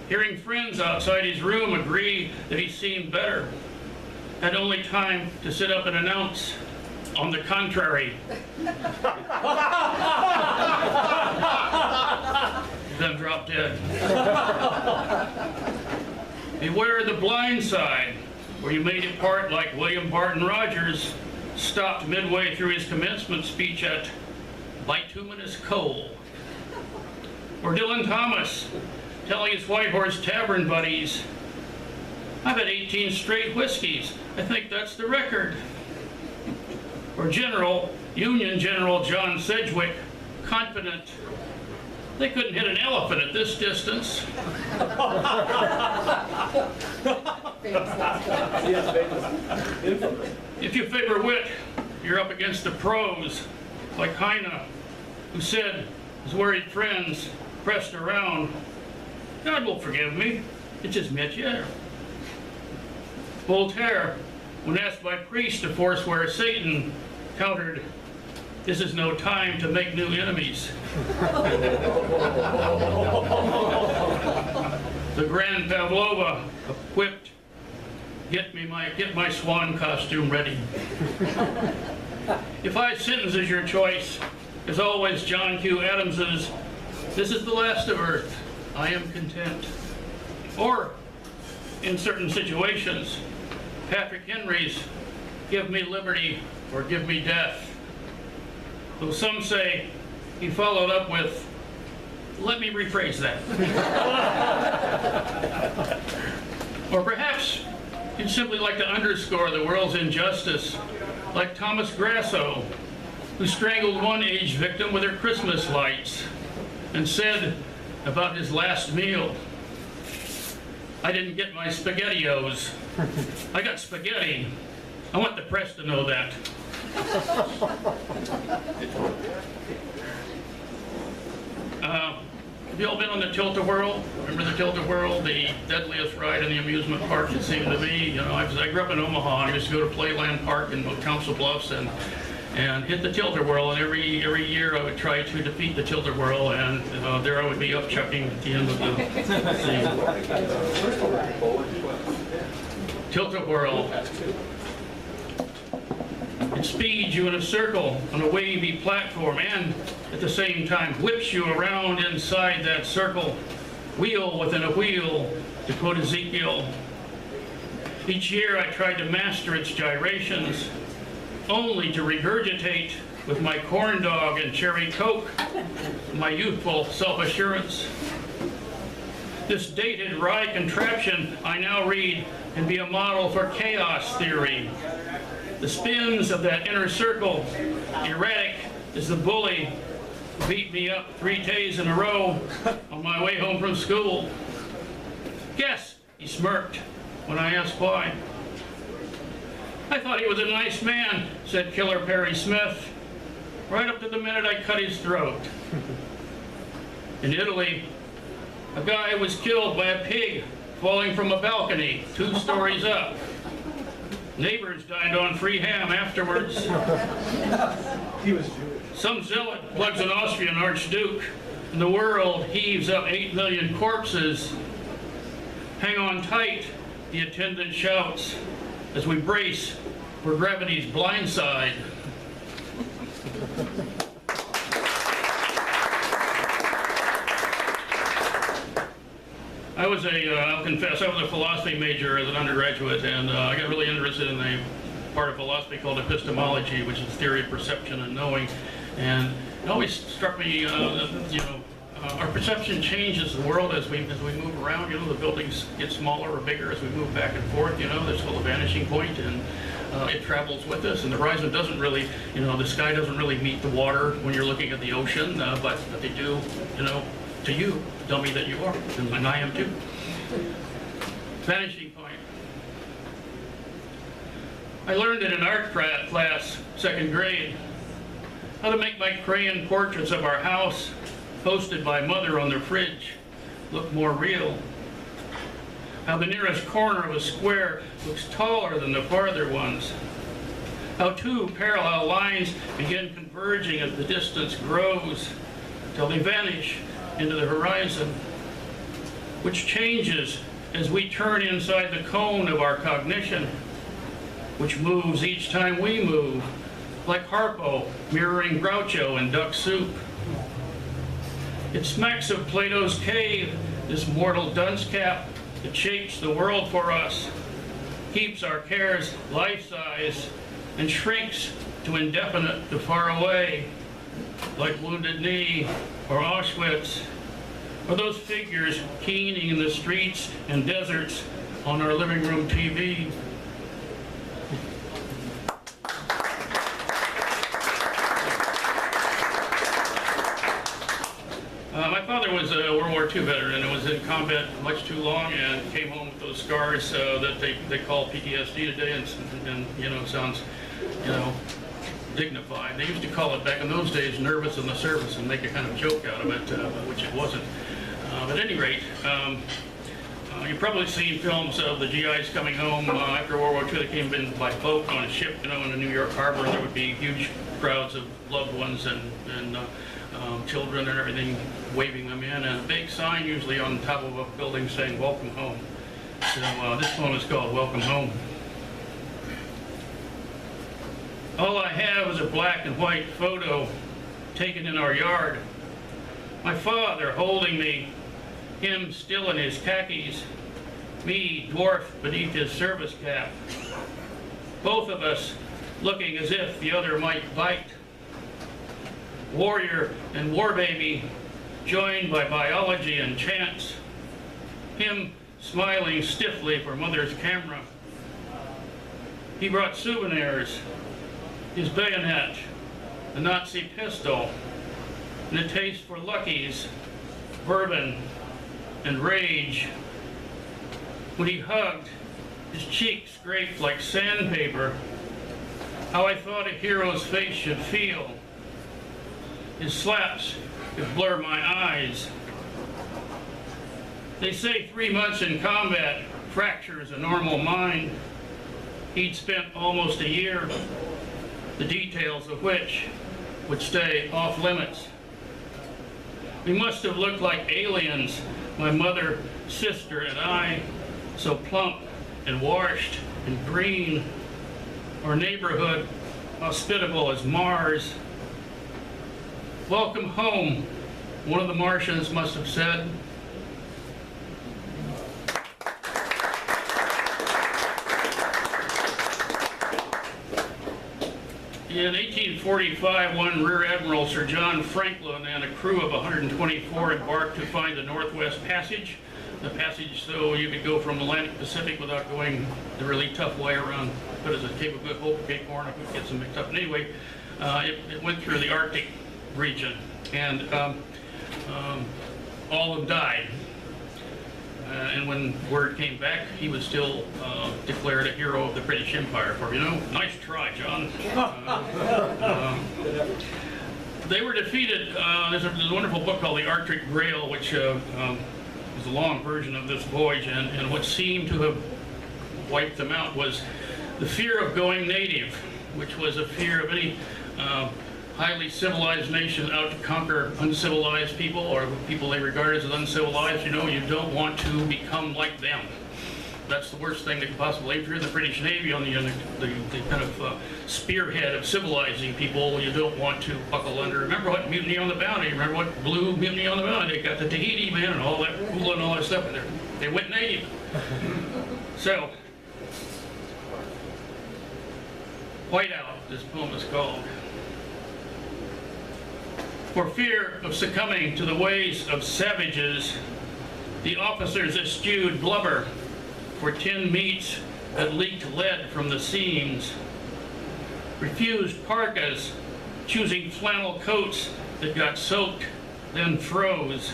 hearing friends outside his room agree that he seemed better, had only time to sit up and announce, "On the contrary." Then drop dead. Beware the blind side, where you made it part like William Barton Rogers stopped midway through his commencement speech at bituminous coal. Or Dylan Thomas telling his White Horse Tavern buddies, "I've had 18 straight whiskeys. I think that's the record." Or Union General John Sedgwick, confident, "They couldn't hit an elephant at this distance." If you favor wit, you're up against the pros, like Heine, who said his worried friends pressed around, "God will forgive me, it's his métier." Voltaire, when asked by priests to forswear Satan, countered, "This is no time to make new enemies." The Grand Pavlova, equipped, get my swan costume ready." If 5 sentences your choice, as always John Q. Adams's, "This is the last of earth, I am content." Or, in certain situations, Patrick Henry's, "Give me liberty or give me death." Though some say he followed up with, "Let me rephrase that." Or perhaps you'd simply like to underscore the world's injustice, like Thomas Grasso, who strangled one aged victim with her Christmas lights and said about his last meal, "I didn't get my SpaghettiOs. I got spaghetti. I want the press to know that." Have you all been on the Tilt-A-Whirl? Remember the Tilt-A-Whirl, the deadliest ride in the amusement park, it seemed to me. You know, I grew up in Omaha, and I used to go to Playland Park in Council Bluffs and hit the Tilt-A-Whirl, and every year I would try to defeat the Tilt-A-Whirl, and there I would be up chucking at the end of the Tilt-A-Whirl. It speeds you in a circle on a wavy platform and at the same time whips you around inside that circle, wheel within a wheel, to quote Ezekiel. Each year I tried to master its gyrations, only to regurgitate with my corn dog and cherry Coke my youthful self-assurance. This dated wry contraption I now read can be a model for chaos theory. The spins of that inner circle, erratic as the bully who beat me up 3 days in a row on my way home from school. "Guess," he smirked when I asked why. "I thought he was a nice man," said Killer Perry Smith, right up to the minute I cut his throat. In Italy, a guy was killed by a pig falling from a balcony 2 stories up. Neighbors dined on free ham afterwards. He was Jewish. Some zealot plugs an Austrian archduke, and the world heaves up 8 million corpses. "Hang on tight," the attendant shouts, as we brace for gravity's blind side. I'll confess, I was a philosophy major as an undergraduate, and I got really interested in a part of philosophy called epistemology, which is the theory of perception and knowing. And it always struck me, our perception changes the world as we move around. The buildings get smaller or bigger as we move back and forth. There's still a vanishing point, and it travels with us. And the horizon doesn't really, the sky doesn't really meet the water when you're looking at the ocean, but they do, to you, tell me that you are, and I am too. Vanishing point. I learned in an art class, 2nd grade, how to make my crayon portraits of our house, posted by Mother on the fridge, look more real. How the nearest corner of a square looks taller than the farther ones. How 2 parallel lines begin converging as the distance grows, till they vanish into the horizon, which changes as we turn inside the cone of our cognition, which moves each time we move, like Harpo mirroring Groucho in Duck Soup. It smacks of Plato's cave, this mortal dunce cap that shapes the world for us, keeps our cares life-size, and shrinks to indefinite, to far away, like Wounded Knee or Auschwitz, or those figures keening in the streets and deserts on our living room TV. My father was a World War II veteran and was in combat much too long and came home with those scars that they call PTSD today, and sounds, dignified. They used to call it back in those days nervous in the service and make a kind of joke out of it, which it wasn't. But at any rate, you've probably seen films of the GIs coming home after World War II. They came in by boat on a ship, in the New York harbor, and there would be huge crowds of loved ones and children and everything waving them in, and a big sign usually on top of a building saying "Welcome Home." So this one is called "Welcome Home." All I have is a black and white photo taken in our yard. My father holding me, him still in his khakis, me dwarfed beneath his service cap. Both of us looking as if the other might bite. Warrior and war baby, joined by biology and chance. Him smiling stiffly for mother's camera. He brought souvenirs, his bayonet, a Nazi pistol, and a taste for Lucky's, bourbon, and rage. When he hugged, his cheeks scraped like sandpaper. How I thought a hero's face should feel. His slaps could blur my eyes. They say 3 months in combat fractures a normal mind. He'd spent almost a year, the details of which would stay off limits. We must have looked like aliens, my mother, sister, and I, so plump and washed and green. Our neighborhood, hospitable as Mars. Welcome home, one of the Martians must have said. In 1845, one Rear Admiral Sir John Franklin and a crew of 124 embarked to find the Northwest Passage. The passage so you could go from Atlantic Pacific without going the really tough way around, what is it, Cape of Good Hope, Cape Horn, I could get some mixed up. And anyway, it went through the Arctic region, and all of them died. And when word came back, he was still declared a hero of the British Empire for, nice try, John. They were defeated. There's a wonderful book called The Arctic Grail, which is a long version of this voyage, and what seemed to have wiped them out was the fear of going native, which was a fear of any highly civilized nation out to conquer uncivilized people, or people they regard as uncivilized. You don't want to become like them. That's the worst thing that could possibly, if you're in the British Navy on the kind of spearhead of civilizing people, you don't want to buckle under. Remember what Mutiny on the Bounty, remember what blew Mutiny on the Bounty? They got the Tahiti, man, and all that hula and all that stuff in there. They went native. So, Whiteout, this poem is called. For fear of succumbing to the ways of savages, the officers eschewed blubber for tin meats that leaked lead from the seams, refused parkas, choosing flannel coats that got soaked, then froze.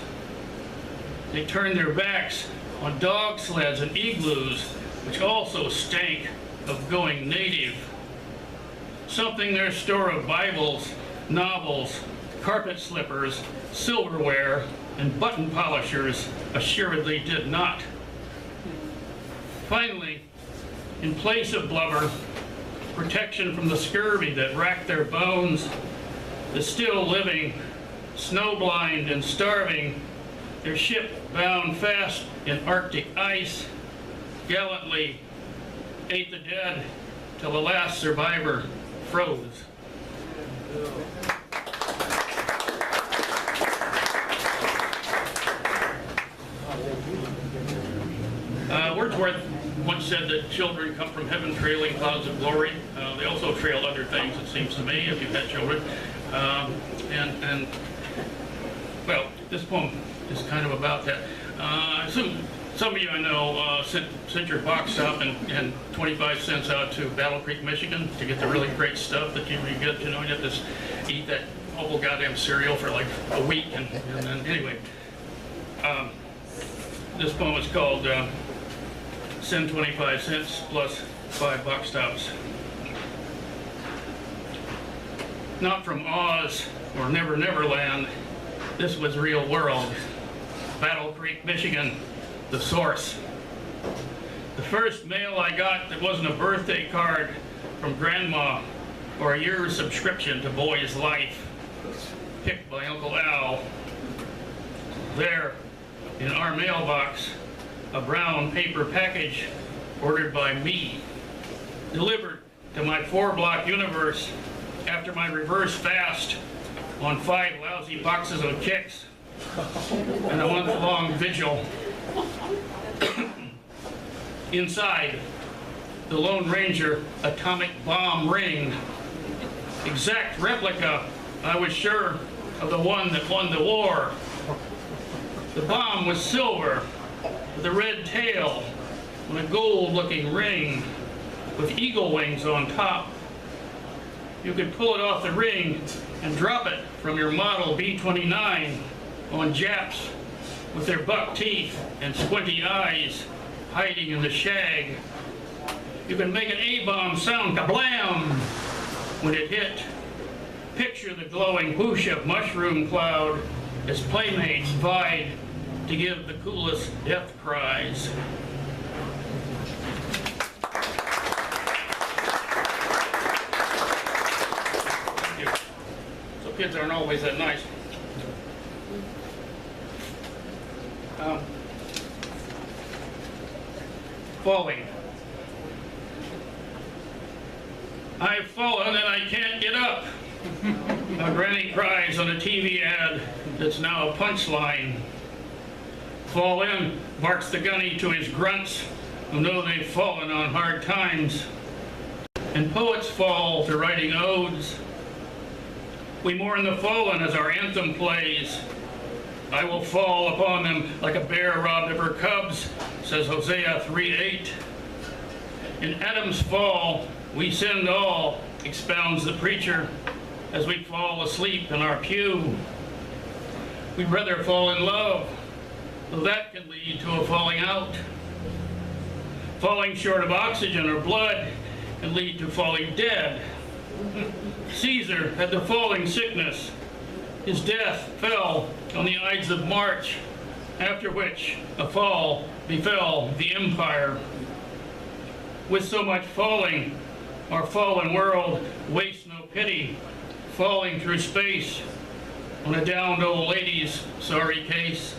They turned their backs on dog sleds and igloos, which also stank of going native. Something their store of Bibles, novels, carpet slippers, silverware, and button polishers assuredly did not. Finally, in place of blubber, protection from the scurvy that racked their bones, the still living, snowblind and starving, their ship bound fast in Arctic ice, gallantly ate the dead till the last survivor froze. Wordsworth once said that children come from heaven trailing clouds of glory. They also trail other things, it seems to me, if you've had children. Well, this poem is kind of about that. Some of you I know sent your box up and 25 cents out to Battle Creek, Michigan to get the really great stuff that you get. You know, you have to eat that awful goddamn cereal for like a week. And anyway, this poem is called Send 25 cents plus 5 box stops. Not from Oz or Never Never Land. This was real world. Battle Creek, Michigan, the source. The first mail I got that wasn't a birthday card from Grandma or a year's subscription to Boy's Life, picked by Uncle Al. There, in our mailbox, a brown paper package ordered by me, delivered to my 4-block universe after my reverse fast on 5 lousy boxes of kicks and a month-long vigil. Inside, the Lone Ranger atomic bomb ring, exact replica, I was sure, of the one that won the war. The bomb was silver, with a red tail, and a gold-looking ring, with eagle wings on top. You could pull it off the ring and drop it from your model B-29 on Japs with their buck teeth and squinty eyes hiding in the shag. You can make an A-bomb sound kablam when it hit. Picture the glowing whoosh of mushroom cloud as playmates vied to give the coolest death cries. Thank you. So kids aren't always that nice. Falling. I've fallen and I can't get up. A granny cries on a TV ad that's now a punchline. Fall in, barks the gunny to his grunts who know they've fallen on hard times. And poets fall to writing odes. We mourn the fallen as our anthem plays. I will fall upon them like a bear robbed of her cubs, says Hosea 3:8. In Adam's fall, we sinned all, expounds the preacher, as we fall asleep in our pew. We'd rather fall in love, though that can lead to a falling out. Falling short of oxygen or blood can lead to falling dead. Caesar had the falling sickness. His death fell on the Ides of March, after which a fall befell the empire. With so much falling, our fallen world wastes no pity, falling through space on a downed old lady's sorry case.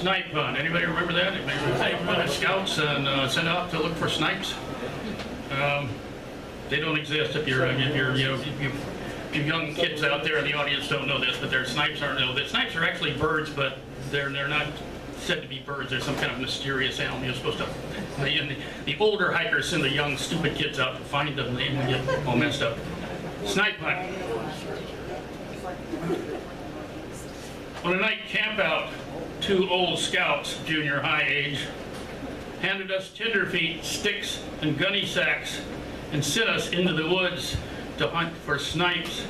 Snipe hunt. Anybody remember that? They were scouts and sent out to look for snipes. They don't exist if you're you young kids out there in the audience don't know this, but snipes aren't know that snipes are actually birds, but they're not said to be birds. They're some kind of mysterious animal. You're supposed to. The older hikers send the young stupid kids out to find them. They get all messed up. Snipe hunt. On a night camp out, 2 old scouts, junior high age, handed us tenderfeet, sticks, and gunny sacks, and sent us into the woods to hunt for snipes,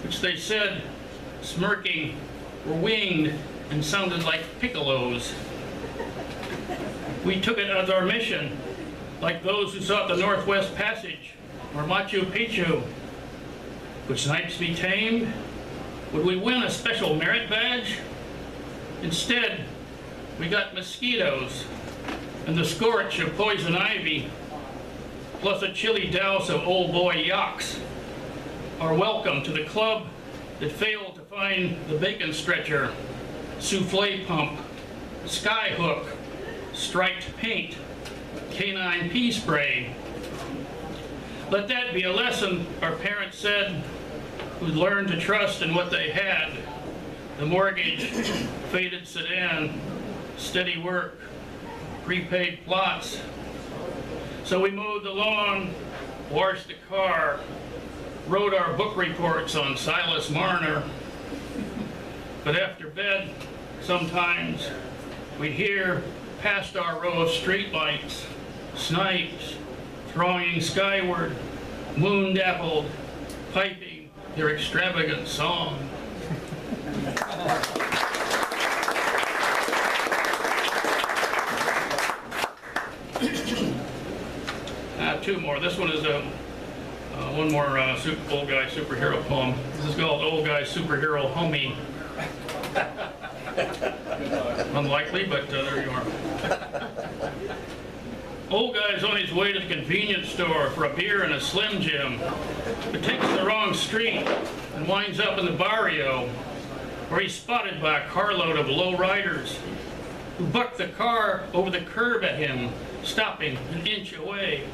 which they said, smirking, were winged and sounded like piccolos. We took it as our mission, like those who sought the Northwest Passage or Machu Picchu. Would snipes be tamed? Would we win a special merit badge? Instead, we got mosquitoes and the scorch of poison ivy, plus a chilly douse of old boy yaks. Our welcome to the club that failed to find the bacon stretcher, souffle pump, sky hook, striped paint, canine pea spray. Let that be a lesson, our parents said, who learned to trust in what they had. The mortgage, faded sedan, steady work, prepaid plots. So we mowed the lawn, washed the car, wrote our book reports on Silas Marner. But after bed, sometimes we'd hear past our row of streetlights, snipes thronging skyward, moon-dappled, piping their extravagant song. 2 more. This one is one more old guy superhero poem. This is called Old Guy Superhero Homie. Unlikely, but there you are. Old guy's on his way to the convenience store for a beer and a Slim Jim, but takes the wrong street and winds up in the barrio, where he's spotted by a carload of low riders who buck the car over the curb at him, stopping an inch away.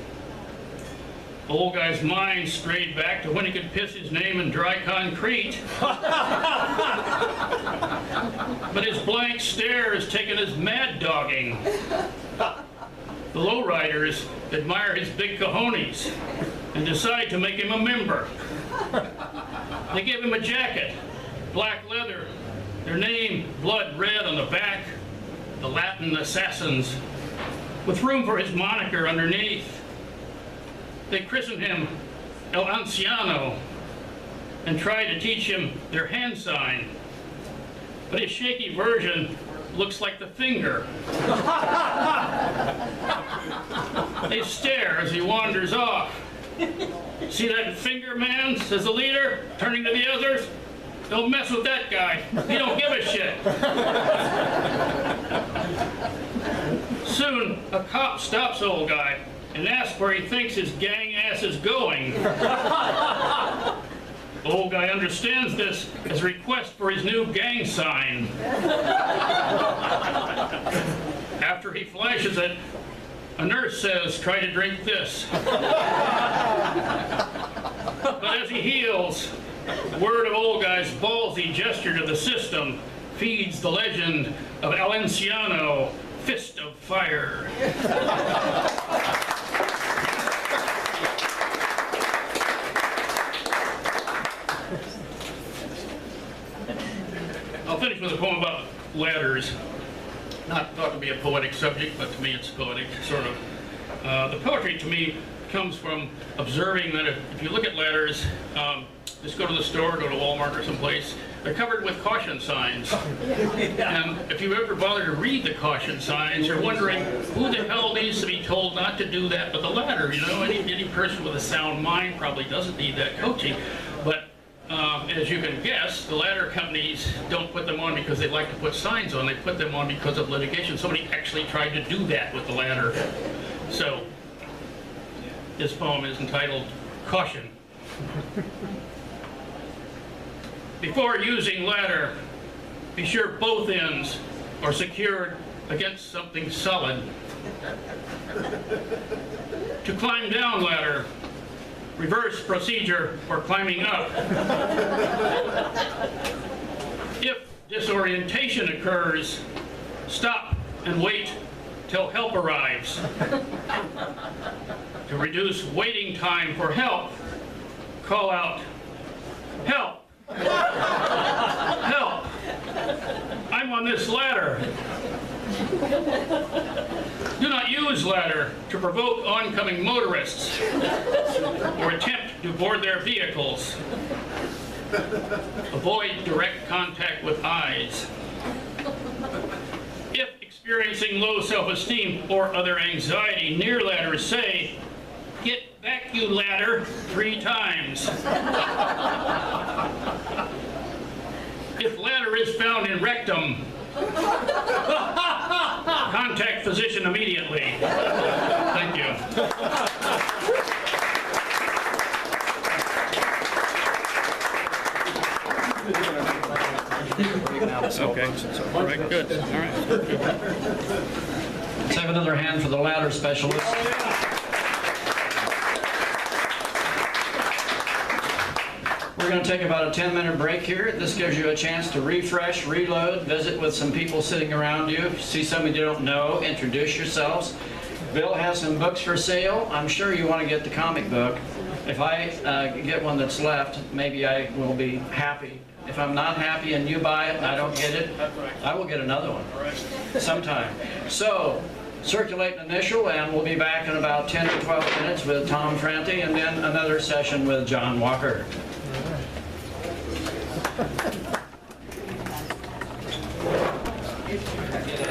The old guy's mind strayed back to when he could piss his name in dry concrete. But his blank stare is taken as mad dogging. The lowriders admire his big cojones and decide to make him a member. They give him a jacket, black leather, their name blood red on the back, the Latin Assassins, with room for his moniker underneath. They christen him El Anciano and try to teach him their hand sign. But his shaky version looks like the finger. They stare as he wanders off. See that finger, man, says the leader, turning to the others. Don't mess with that guy. He don't give a shit. Soon, a cop stops old guy and asks where he thinks his gang ass is going. Old guy understands this as a request for his new gang sign. After he flashes it, a nurse says, "Try to drink this." But as he heals, word of old guy's ballsy gesture to the system feeds the legend of El Anciano, Fist of Fire. I'll finish with a poem about ladders. Not thought to be a poetic subject, but to me it's poetic, sort of. The poetry to me comes from observing that if you look at ladders, just go to the store, go to Walmart or someplace, they're covered with caution signs. And if you ever bother to read the caution signs, you're wondering who the hell needs to be told not to do that with a ladder, you know? Any person with a sound mind probably doesn't need that coaching. But as you can guess, the ladder companies don't put them on because they like to put signs on. They put them on because of litigation. Somebody actually tried to do that with the ladder. So this poem is entitled Caution. Before using ladder, be sure both ends or secured against something solid. To climb down ladder, reverse procedure for climbing up. If disorientation occurs, stop and wait till help arrives. To reduce waiting time for help, call out, "Help! Help! I'm on this ladder." Do not use ladder to provoke oncoming motorists or attempt to board their vehicles. Avoid direct contact with eyes. If experiencing low self-esteem or other anxiety near ladders, say, "Get back, you ladder," 3 times. If ladder is found in rectum, contact physician immediately. Thank you. Okay. All right, good. All right. Let's have another hand for the ladder specialist. We're going to take about a 10-minute break here. This gives you a chance to refresh, reload, visit with some people sitting around you. If you see somebody you don't know, introduce yourselves. Bill has some books for sale. I'm sure you want to get the comic book. If I get one that's left, maybe I will be happy. If I'm not happy and you buy it and I don't get it, I will get another one sometime. So, circulate an initial, and we'll be back in about 10 or 12 minutes with Tom Franti, and then another session with John Walker.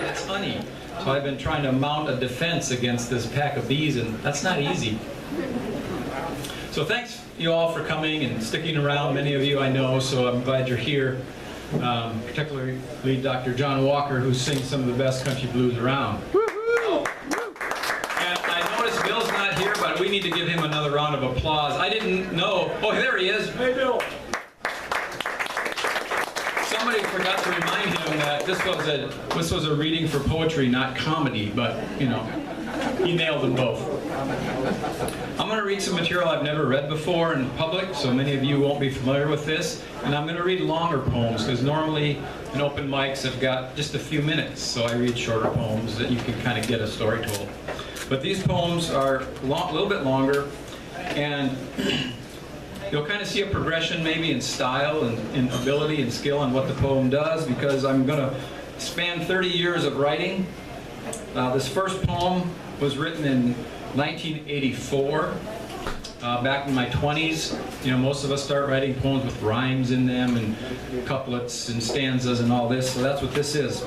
It's honey. So I've been trying to mount a defense against this pack of bees, and that's not easy. So thanks you all for coming and sticking around. Many of you I know, so I'm glad you're here. Particularly Dr. John Walker, who sings some of the best country blues around. And I noticed Bill's not here, but we need to give him another round of applause. I didn't know. Oh, there he is. Hey, Bill. Somebody forgot to remind him that this was a reading for poetry, not comedy, but, you know, he nailed them both. I'm going to read some material I've never read before in public, so many of you won't be familiar with this. And I'm going to read longer poems, because normally in open mics I've got just a few minutes, so I read shorter poems that you can kind of get a story told. But these poems are a little bit longer, and you'll kind of see a progression maybe in style and in ability and skill on what the poem does, because I'm going to span 30 years of writing. This first poem was written in 1984, back in my 20s. You know, most of us start writing poems with rhymes in them and couplets and stanzas and all this, so that's what this is.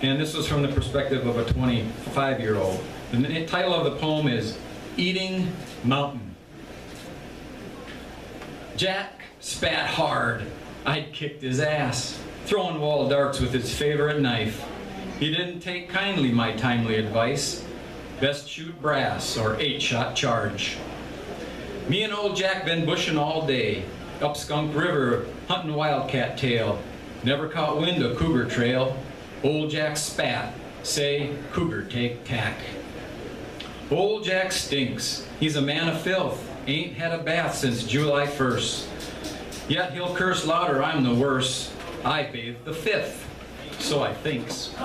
And this was from the perspective of a 25-year-old. The title of the poem is Eating Mountain. Jack spat hard. I'd kicked his ass, throwing wall darts with his favorite knife. He didn't take kindly my timely advice. Best shoot brass or 8-shot charge. Me and old Jack been bushing all day, up Skunk River, hunting wildcat tail. Never caught wind of cougar trail. Old Jack spat, say cougar take tack. Old Jack stinks. He's a man of filth. Ain't had a bath since July 1st. Yet he'll curse louder, I'm the worst. I bathed the 5th. So I thinks.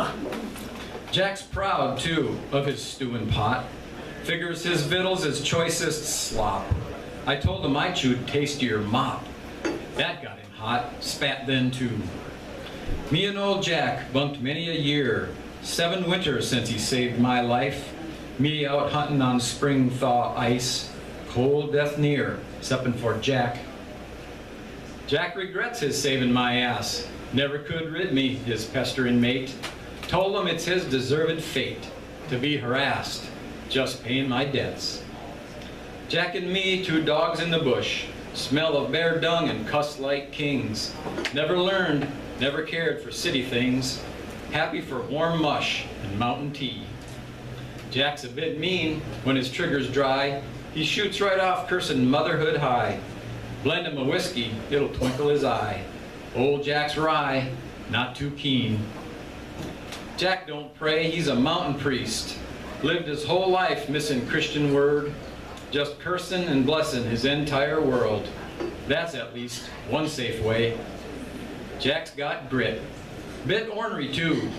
Jack's proud, too, of his stewing pot. Figures his victuals as choicest slop. I told him I chewed tastier mop. That got him hot, spat then too. Me and old Jack bunked many a year. 7 winters since he saved my life. Me out hunting on spring thaw ice. Cold death near, exceptin' for Jack. Jack regrets his saving my ass. Never could rid me, his pesterin' mate. Told him it's his deserved fate to be harassed, just paying my debts. Jack and me, 2 dogs in the bush, smell of bear dung and cuss like kings. Never learned, never cared for city things. Happy for warm mush and mountain tea. Jack's a bit mean when his trigger's dry. He shoots right off, cursing motherhood high. Blend him a whiskey, it'll twinkle his eye. Old Jack's rye, not too keen. Jack don't pray, he's a mountain priest. Lived his whole life missing Christian word, just cursing and blessing his entire world. That's at least one safe way. Jack's got grit. Bit ornery too.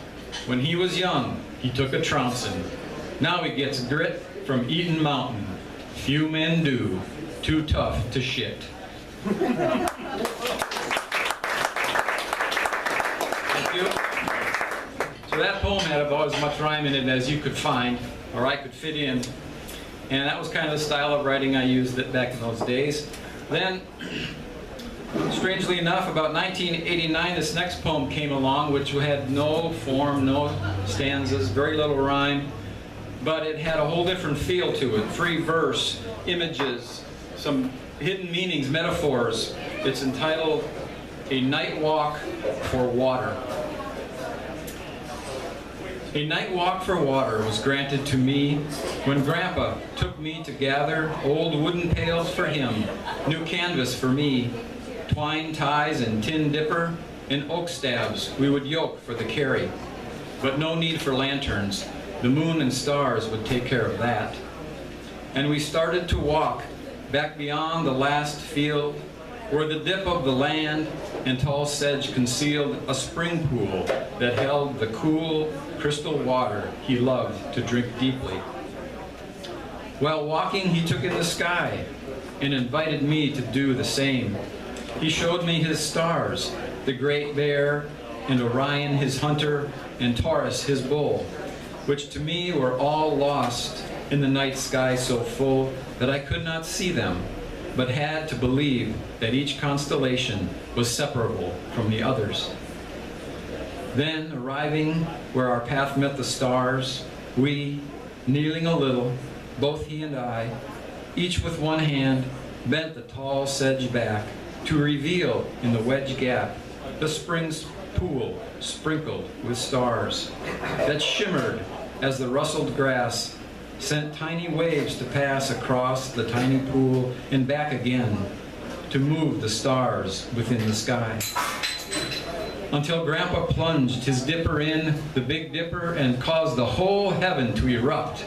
When he was young, he took a trouncing. Now he gets grit from Eaton Mountain. Few men do. Too tough to shit. Thank you. So that poem had about as much rhyme in it as you could find, or I could fit in. And that was kind of the style of writing I used back in those days. Then, strangely enough, about 1989, this next poem came along, which had no form, no stanzas, very little rhyme, but it had a whole different feel to it. Free verse, images, some hidden meanings, metaphors. It's entitled, A Night Walk for Water. A night walk for water was granted to me when Grandpa took me to gather old wooden pails for him, new canvas for me, twine ties and tin dipper, and oak stabs we would yoke for the carry. But no need for lanterns. The moon and stars would take care of that. And we started to walk back beyond the last field, where the dip of the land and tall sedge concealed a spring pool that held the cool, crystal water he loved to drink deeply. While walking, he took in the sky and invited me to do the same. He showed me his stars, the Great Bear, and Orion his hunter, and Taurus his bull, which to me were all lost in the night sky so full that I could not see them, but had to believe that each constellation was separable from the others. Then, arriving where our path met the stars, we, kneeling a little, both he and I, each with one hand, bent the tall sedge back to reveal in the wedge gap the spring's pool sprinkled with stars that shimmered as the rustled grass sent tiny waves to pass across the tiny pool and back again to move the stars within the sky. Until Grandpa plunged his dipper in the Big Dipper and caused the whole heaven to erupt.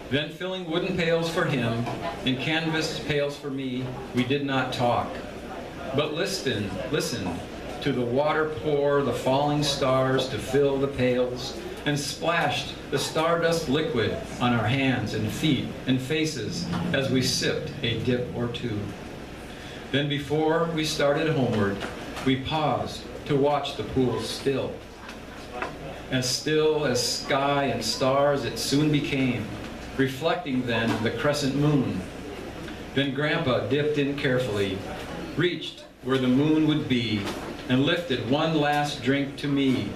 Then filling wooden pails for him and canvas pails for me, we did not talk, but listened to the water pour the falling stars to fill the pails, and splashed the stardust liquid on our hands and feet and faces as we sipped a dip or two. Then before we started homeward, we paused to watch the pool still as sky and stars it soon became, reflecting then the crescent moon. Then Grandpa dipped in carefully, reached where the moon would be, and lifted one last drink to me.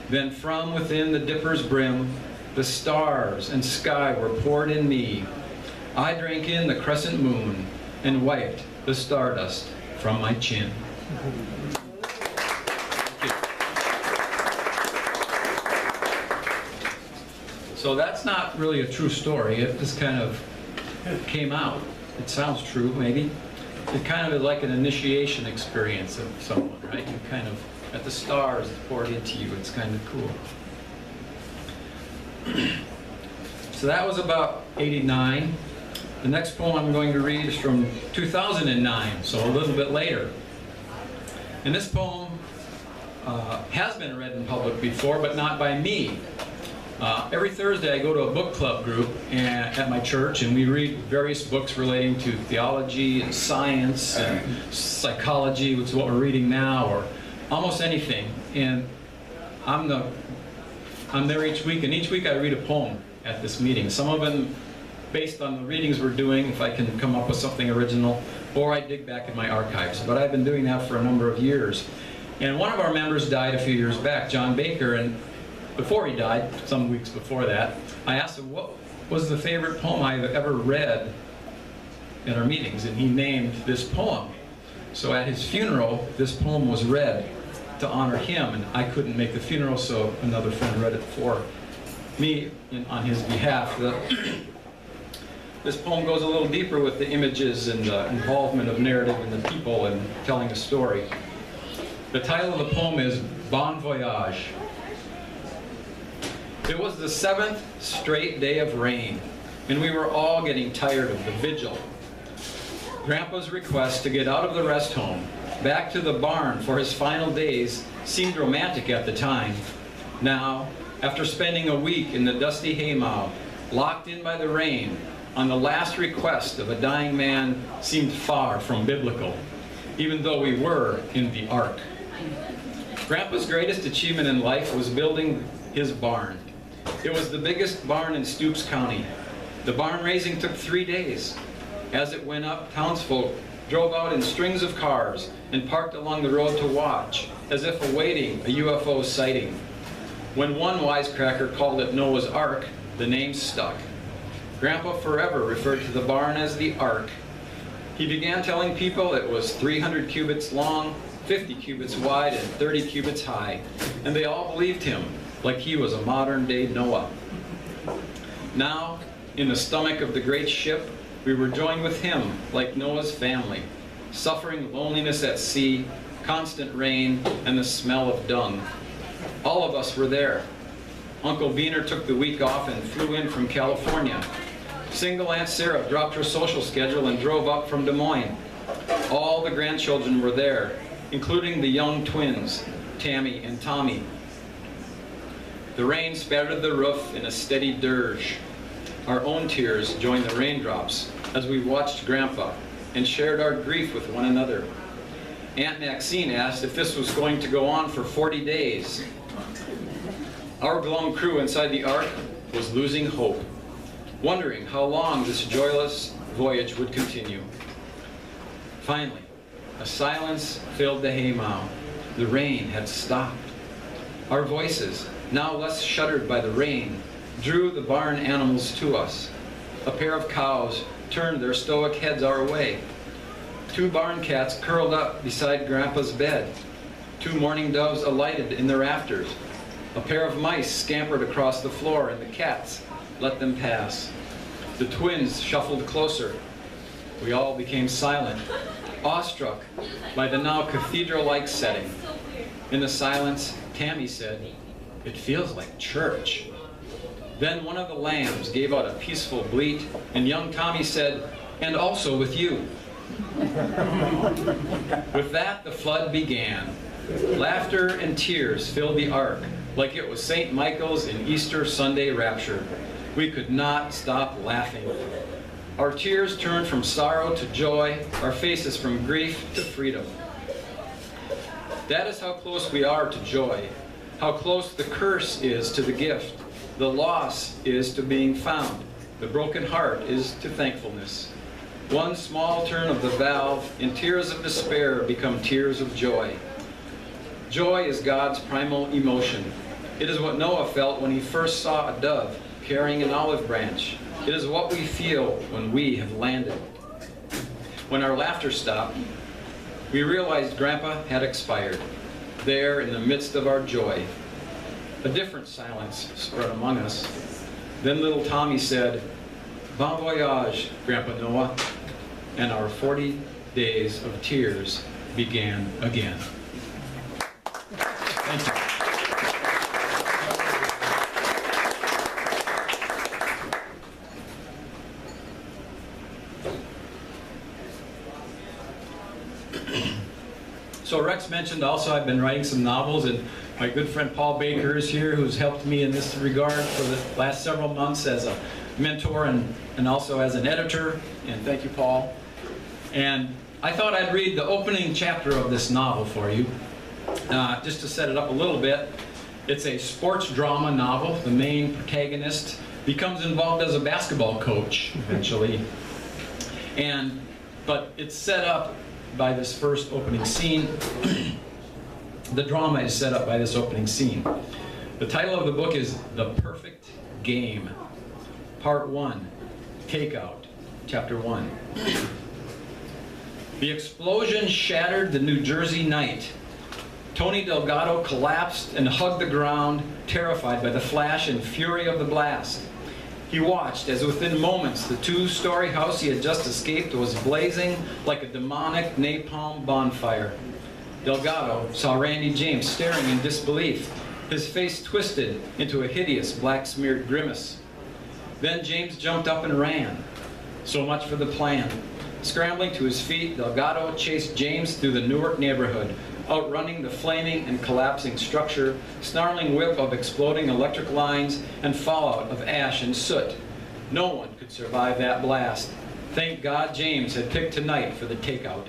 Then from within the dipper's brim, the stars and sky were poured in me. I drank in the crescent moon and wiped the stardust from my chin. So that's not really a true story. It just kind of came out. It sounds true, maybe. It kind of is like an initiation experience of someone, right? You kind of, at the stars poured into you. It's kind of cool. So that was about 89. The next poem I'm going to read is from 2009, so a little bit later. And this poem has been read in public before, but not by me. Every Thursday I go to a book club group at my church, and we read various books relating to theology and science and psychology, which is what we're reading now, or almost anything. And I'm there each week, and each week I read a poem at this meeting. Some of them based on the readings we're doing, if I can come up with something original, or I dig back in my archives. But I've been doing that for a number of years. And one of our members died a few years back, John Baker, and before he died, some weeks before that, I asked him what was the favorite poem I've ever read at our meetings, and he named this poem. So at his funeral, this poem was read to honor him, and I couldn't make the funeral, so another friend read it for me on his behalf. This poem goes a little deeper with the images and the involvement of narrative and the people and telling a story. The title of the poem is Bon Voyage. It was the 7th straight day of rain, and we were all getting tired of the vigil. Grandpa's request to get out of the rest home, back to the barn for his final days, seemed romantic at the time. Now, after spending a week in the dusty haymow, locked in by the rain, on the last request of a dying man seemed far from biblical, even though we were in the ark. Grandpa's greatest achievement in life was building his barn. It was the biggest barn in Stoops County. The barn raising took 3 days. As it went up, townsfolk drove out in strings of cars and parked along the road to watch, as if awaiting a UFO sighting. When one wisecracker called it Noah's Ark, the name stuck. Grandpa forever referred to the barn as the Ark. He began telling people it was 300 cubits long, 50 cubits wide, and 30 cubits high, and they all believed him, like he was a modern-day Noah. Now, in the stomach of the great ship, we were joined with him, like Noah's family, suffering loneliness at sea, constant rain, and the smell of dung. All of us were there. Uncle Beaner took the week off and flew in from California. Single Aunt Sarah dropped her social schedule and drove up from Des Moines. All the grandchildren were there, including the young twins, Tammy and Tommy. The rain spattered the roof in a steady dirge. Our own tears joined the raindrops as we watched Grandpa and shared our grief with one another. Aunt Maxine asked if this was going to go on for 40 days. Our glum crew inside the Ark was losing hope, wondering how long this joyless voyage would continue. Finally, a silence filled the haymow. The rain had stopped. Our voices, now less shuddered by the rain, drew the barn animals to us. A pair of cows turned their stoic heads our way. 2 barn cats curled up beside Grandpa's bed. 2 mourning doves alighted in the rafters. A pair of mice scampered across the floor, and the cats let them pass. The twins shuffled closer. We all became silent, awestruck by the now cathedral-like setting. In the silence, Tammy said, "It feels like church." Then one of the lambs gave out a peaceful bleat, and young Tommy said, "And also with you." With that, the flood began. Laughter and tears filled the Ark, like it was St. Michael's in Easter Sunday rapture. We could not stop laughing. Our tears turned from sorrow to joy, our faces from grief to freedom. That is how close we are to joy, how close the curse is to the gift. The loss is to being found. The broken heart is to thankfulness. One small turn of the valve, and tears of despair become tears of joy. Joy is God's primal emotion. It is what Noah felt when he first saw a dove carrying an olive branch. It is what we feel when we have landed. When our laughter stopped, we realized Grandpa had expired, there in the midst of our joy. A different silence spread among us. Then little Tommy said, "Bon voyage, Grandpa Noah," and our 40 days of tears began again. Thank you. So Rex mentioned also I've been writing some novels, and my good friend Paul Baker is here, who's helped me in this regard for the last several months as a mentor and also as an editor, and thank you, Paul. And I thought I'd read the opening chapter of this novel for you, just to set it up a little bit. It's a sports drama novel. The main protagonist becomes involved as a basketball coach eventually, but it's set up by this first opening scene. The drama is set up by this opening scene. The title of the book is The Perfect Game, Part 1, Takeout, Chapter 1. The explosion shattered the New Jersey night. Tony Delgado collapsed and hugged the ground, terrified by the flash and fury of the blast. He watched as within moments the 2-story house he had just escaped was blazing like a demonic napalm bonfire. Delgado saw Randy James staring in disbelief, his face twisted into a hideous black-smeared grimace. Then James jumped up and ran. So much for the plan. Scrambling to his feet, Delgado chased James through the Newark neighborhood, outrunning the flaming and collapsing structure, snarling whip of exploding electric lines, and fallout of ash and soot. No one could survive that blast. Thank God James had picked tonight for the takeout.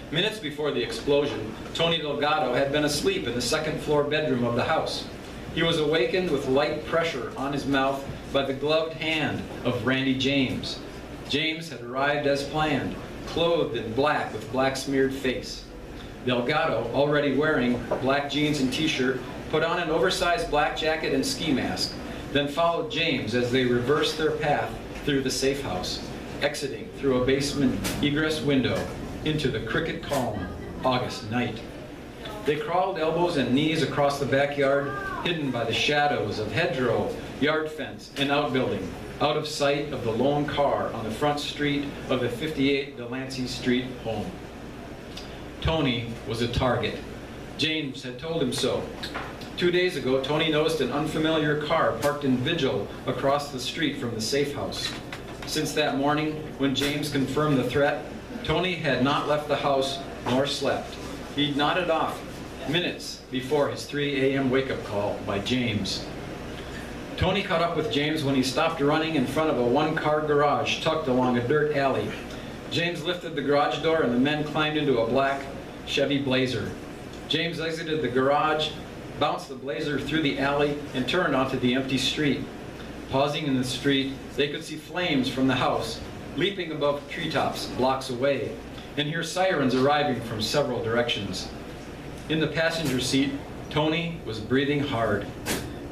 Minutes before the explosion, Tony Delgado had been asleep in the second-floor bedroom of the house. He was awakened with light pressure on his mouth by the gloved hand of Randy James. James had arrived as planned, clothed in black with black-smeared face. Delgado, already wearing black jeans and t-shirt, put on an oversized black jacket and ski mask, then followed James as they reversed their path through the safe house, exiting through a basement egress window into the cricket calm August night. They crawled elbows and knees across the backyard, hidden by the shadows of hedgerow, yard fence, and outbuilding, out of sight of the lone car on the front street of the 58 Delancey Street home. Tony was a target. James had told him so. 2 days ago, Tony noticed an unfamiliar car parked in vigil across the street from the safe house. Since that morning, when James confirmed the threat, Tony had not left the house nor slept. He'd nodded off minutes before his 3 a.m. wake-up call by James. Tony caught up with James when he stopped running in front of a one-car garage tucked along a dirt alley. James lifted the garage door and the men climbed into a black Chevy Blazer. James exited the garage, bounced the Blazer through the alley, and turned onto the empty street. Pausing in the street, they could see flames from the house, leaping above treetops blocks away, and hear sirens arriving from several directions. In the passenger seat, Tony was breathing hard.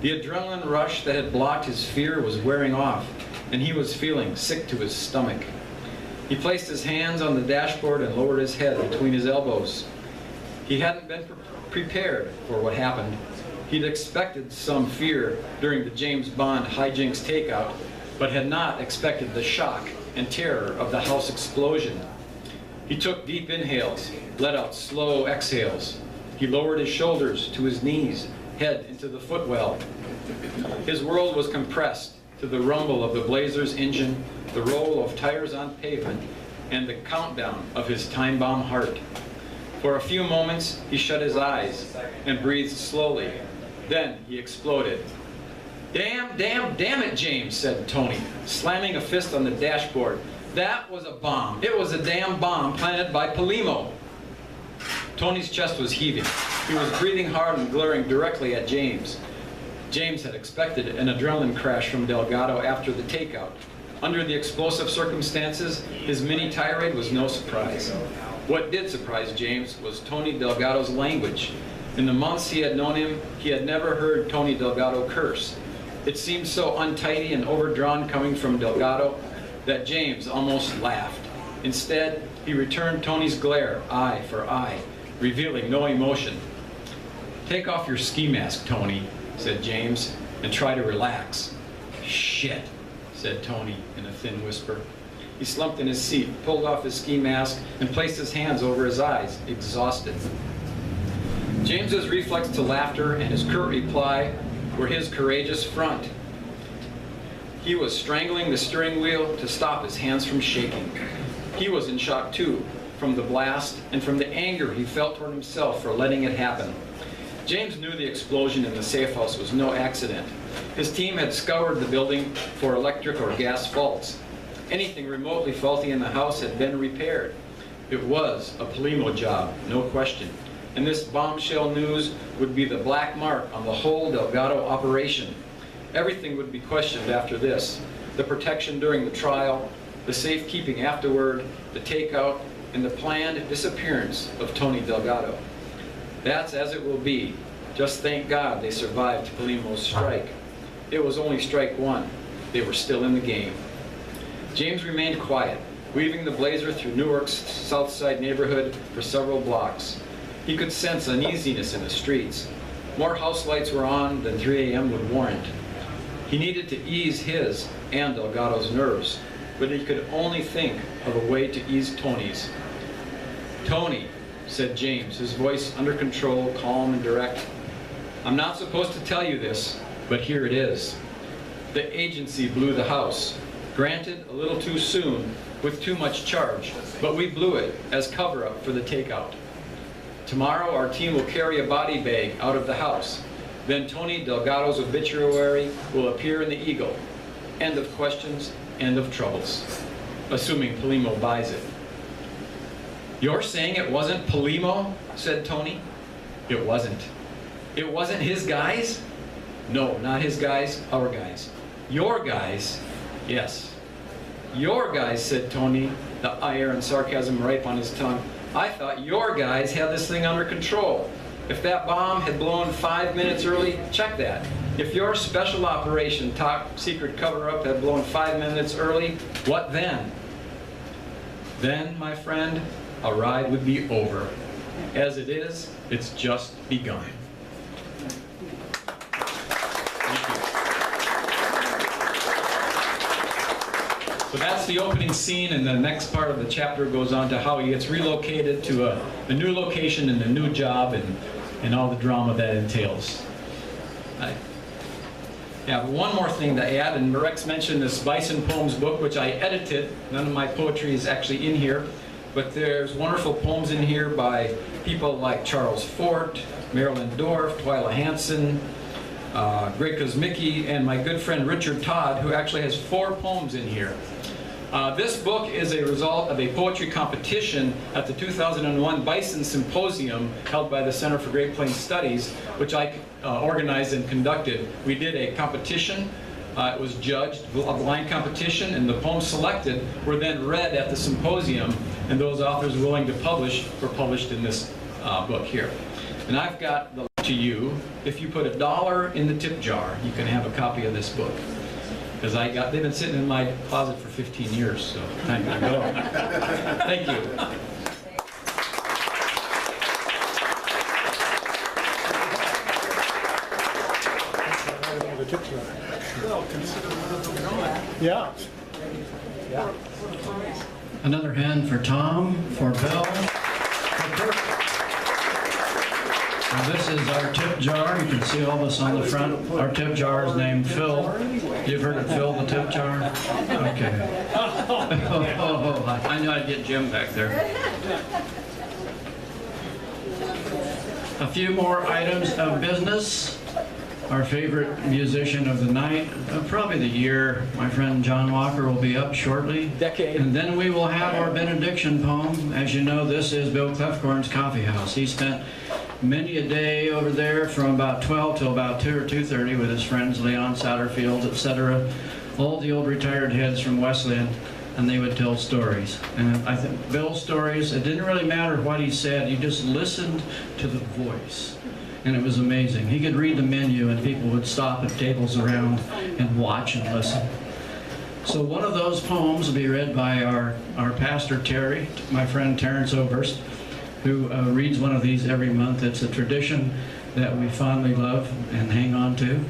The adrenaline rush that had blocked his fear was wearing off, and he was feeling sick to his stomach. He placed his hands on the dashboard and lowered his head between his elbows. He hadn't been prepared for what happened. He'd expected some fear during the James Bond hijinks takeout, but had not expected the shock and terror of the house explosion. He took deep inhales, let out slow exhales. He lowered his shoulders to his knees, head into the footwell. His world was compressed to the rumble of the Blazer's engine, the roll of tires on pavement, and the countdown of his time-bomb heart. For a few moments, he shut his eyes and breathed slowly. Then he exploded. Damn it, James, said Tony, slamming a fist on the dashboard. That was a bomb. It was a damn bomb planted by Polimo. Tony's chest was heaving. He was breathing hard and glaring directly at James. James had expected an adrenaline crash from Delgado after the takeout. Under the explosive circumstances, his mini tirade was no surprise. What did surprise James was Tony Delgado's language. In the months he had known him, he had never heard Tony Delgado curse. It seemed so untidy and overdrawn coming from Delgado that James almost laughed. Instead, he returned Tony's glare, eye for eye, revealing no emotion. Take off your ski mask, Tony, said James, and try to relax. Shit, said Tony in a thin whisper. He slumped in his seat, pulled off his ski mask, and placed his hands over his eyes, exhausted. James's reflex to laughter and his curt reply were his courageous front. He was strangling the steering wheel to stop his hands from shaking. He was in shock too, from the blast and from the anger he felt toward himself for letting it happen. James knew the explosion in the safe house was no accident. His team had scoured the building for electric or gas faults. Anything remotely faulty in the house had been repaired. It was a Polimo job, no question. And this bombshell news would be the black mark on the whole Delgado operation. Everything would be questioned after this. The protection during the trial, the safekeeping afterward, the takeout, and the planned disappearance of Tony Delgado. That's as it will be. Just thank God they survived Polimo's strike. It was only strike one. They were still in the game. James remained quiet, weaving the Blazer through Newark's South Side neighborhood for several blocks. He could sense uneasiness in the streets. More house lights were on than 3 a.m. would warrant. He needed to ease his and Delgado's nerves, but he could only think of a way to ease Tony's. Tony, said James, his voice under control, calm and direct. "I'm not supposed to tell you this, but here it is. The agency blew the house. Granted, a little too soon, with too much charge, but we blew it as cover-up for the takeout. Tomorrow, our team will carry a body bag out of the house. Then Tony Delgado's obituary will appear in the Eagle. End of questions, end of troubles. Assuming Polimo buys it." "You're saying it wasn't Polimo?" said Tony. "It wasn't." "It wasn't his guys?" "No, not his guys, our guys." "Your guys?" "Yes." "Your guys," said Tony, the ire and sarcasm ripe on his tongue. "I thought your guys had this thing under control. If that bomb had blown 5 minutes early, check that. If your special operation top secret cover-up had blown 5 minutes early, what then?" "Then, my friend, a ride would be over. As it is, it's just begun." So that's the opening scene, and the next part of the chapter goes on to how he gets relocated to a new location and a new job and all the drama that entails. Yeah, but one more thing to add, and Rex mentioned this Bison Poems book, which I edited. None of my poetry is actually in here, but there's wonderful poems in here by people like Charles Fort, Marilyn Dorff, Twyla Hansen, Greg Kosmicki, and my good friend Richard Todd, who actually has 4 poems in here. This book is a result of a poetry competition at the 2001 Bison Symposium held by the Center for Great Plains Studies, which I organized and conducted. We did a competition. It was judged, a blind competition, and the poems selected were then read at the symposium, and those authors willing to publish were published in this book here. And I've got the to you. If you put $1 in the tip jar, you can have a copy of this book. Because they've been sitting in my closet for 15 years, so time to go. Thank you. The tip jar. Yeah. Yeah. Another hand for Tom, for Bill, for Kirk. Now this is our tip jar. You can see all this on the front. Our tip jar is named Phil. You've heard of Phil the tip jar? Okay. I knew I'd get Jim back there. A few more items of business. Our favorite musician of the night, probably the year, my friend John Walker will be up shortly. Decade. And then we will have our benediction poem. As you know, this is Bill Clefcorn's coffee house. He spent many a day over there from about 12 till about 2 or 2:30 with his friends Leon Satterfield, etc. All the old retired heads from Wesleyan, and they would tell stories. And I think Bill's stories, it didn't really matter what he said, you just listened to the voice. And it was amazing. He could read the menu and people would stop at tables around and watch and listen. So one of those poems will be read by our pastor Terry, my friend Terrence Oberst, who reads one of these every month. It's a tradition that we fondly love and hang on to.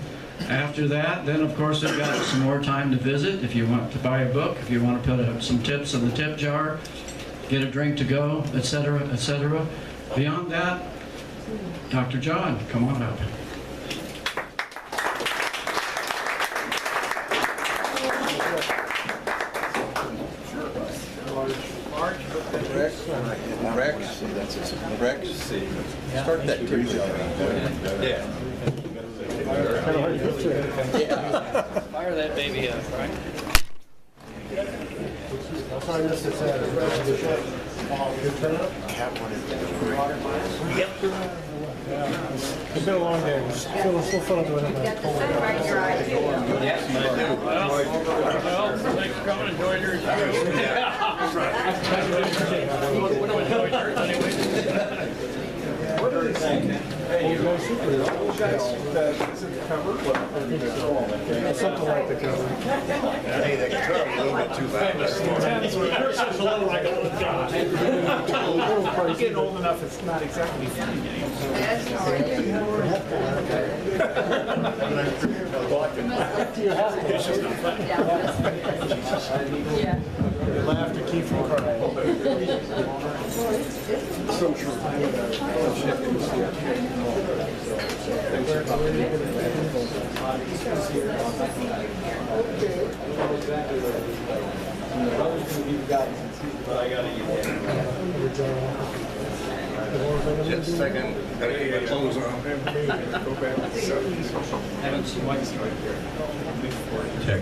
After that, then of course we've got some more time to visit. If you want to buy a book, if you want to put some tips in the tip jar, get a drink to go, etc., etc. Beyond that, Dr. John, come on up. Rex, start that tip jar. Yeah. Fire that baby up, right? It's been a long day. It's still fun doing it. Yes, I do. Well, thanks for coming. Enjoy yours. We don't enjoy yours anyway. Something like the cover. Hey, that guitar a little bit too loud. It's a little like a little guy. You're getting old enough, it's not exactly funny anymore. You laugh to keep from crying. So true. Just a second, gotta get my clothes on. Check.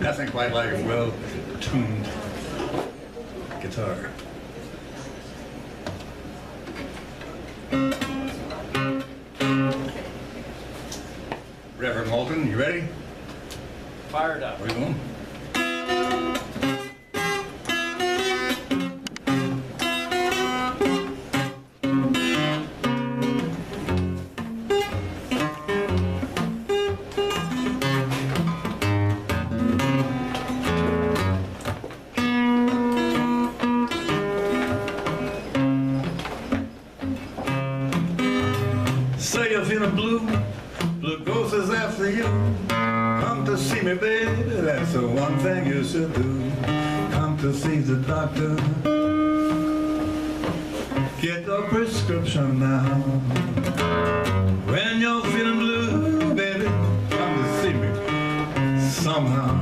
Nothing quite like a well-tuned guitar. Reverend Moulton, you ready? Fired up. Where you going? Say you're feeling blue, blue ghost is after you. Come to see me, baby, that's the one thing you should do. Come to see the doctor, get a prescription now. When you're feeling blue, baby, come to see me somehow.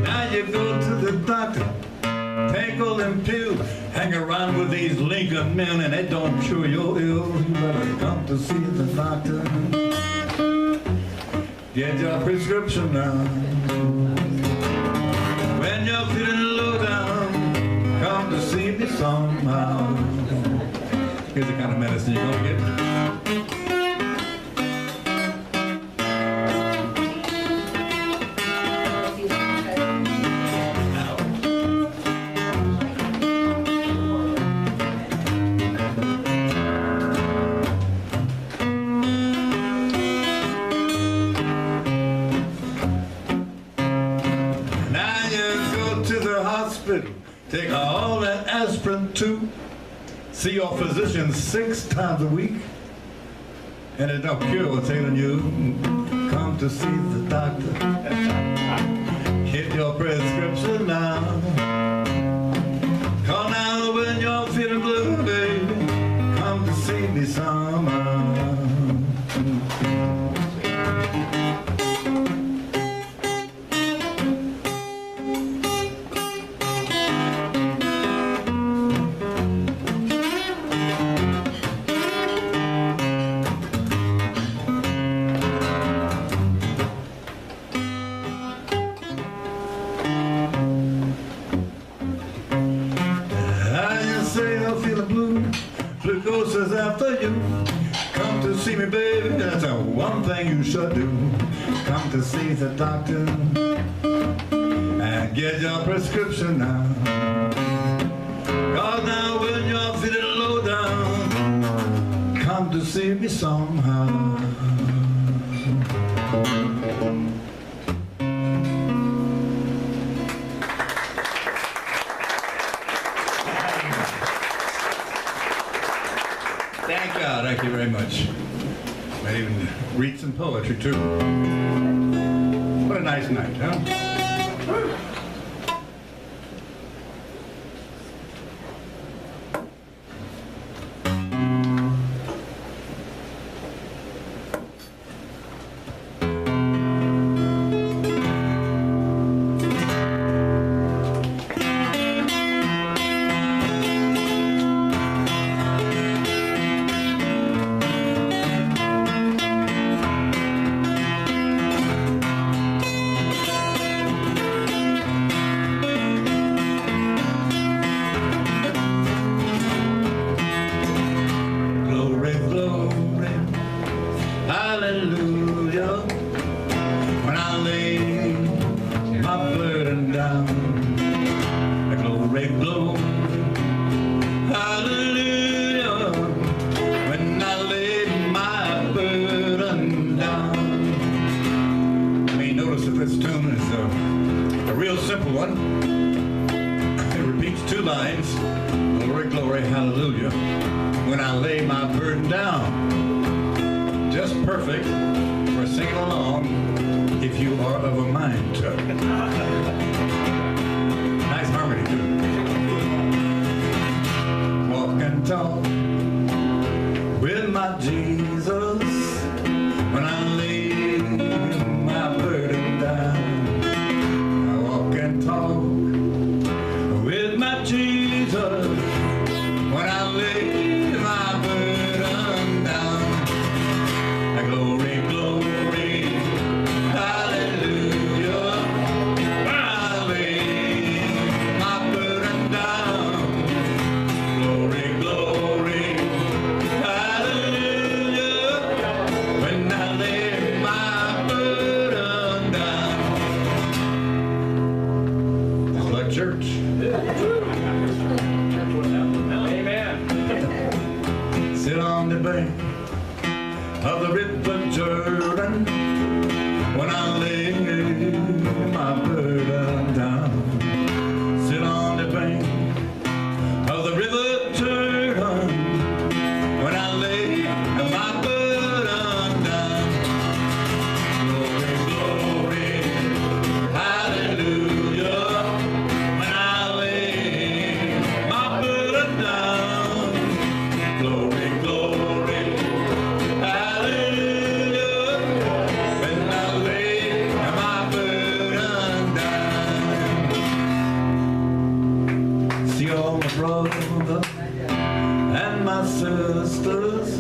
Now you go to the doctor, take all them pills, hang around with these Lincoln men and they don't cure your ills. You better come to see the doctor, get your prescription now. When you're feeling low down, come to see me somehow. Here's the kind of medicine you're gonna get. Take all that aspirin too. See your physician 6 times a week. And it don't cure what's ailing you. Come to see the doctor. Get your prescription now. Call now when you're feeling blue, baby. Come to see me somehow. Is after you. Come to see me, baby, that's the one thing you should do. Come to see the doctor and get your prescription now. Cause now when you're feeling low down, come to see me somehow. Thank you very much. Might even read some poetry too. What a nice night, huh? This tune is a real simple one. It repeats two lines, glory, glory, hallelujah, when I lay my burden down. Just perfect for singing along if you are of a mind to. Nice harmony too. Walk and talk with my Jesus when I lay my burden down. I walk and talk with my Jesus when I lay my burden down. Glory, glory, hallelujah, when I lay my burden down. Glory, glory, hallelujah, when I lay my burden down. It's like church. Amen. Sit on the bank of the river Jordan when I lay my burden down. Sit on the bank of the river Jordan when I lay my burden down. Glory, glory, hallelujah, when I lay my burden down. Glory, glory, hallelujah, when I lay my burden down. See all my brothers and my sisters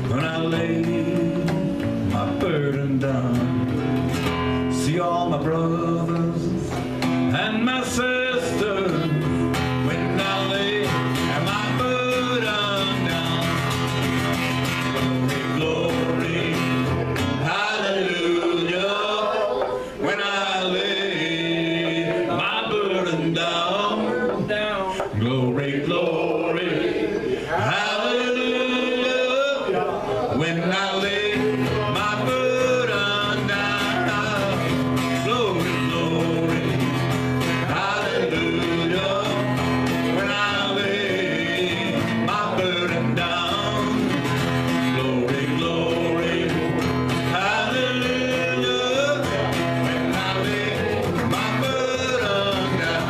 when I lay my burden down. See all my brothers and my sisters when I lay my burden down. Glory, glory, hallelujah, when I lay my burden down. Glory, glory, hallelujah, when I lay my burden down. Glory, glory, hallelujah, when I lay my burden down. Glory, glory, hallelujah, when I lay my burden down.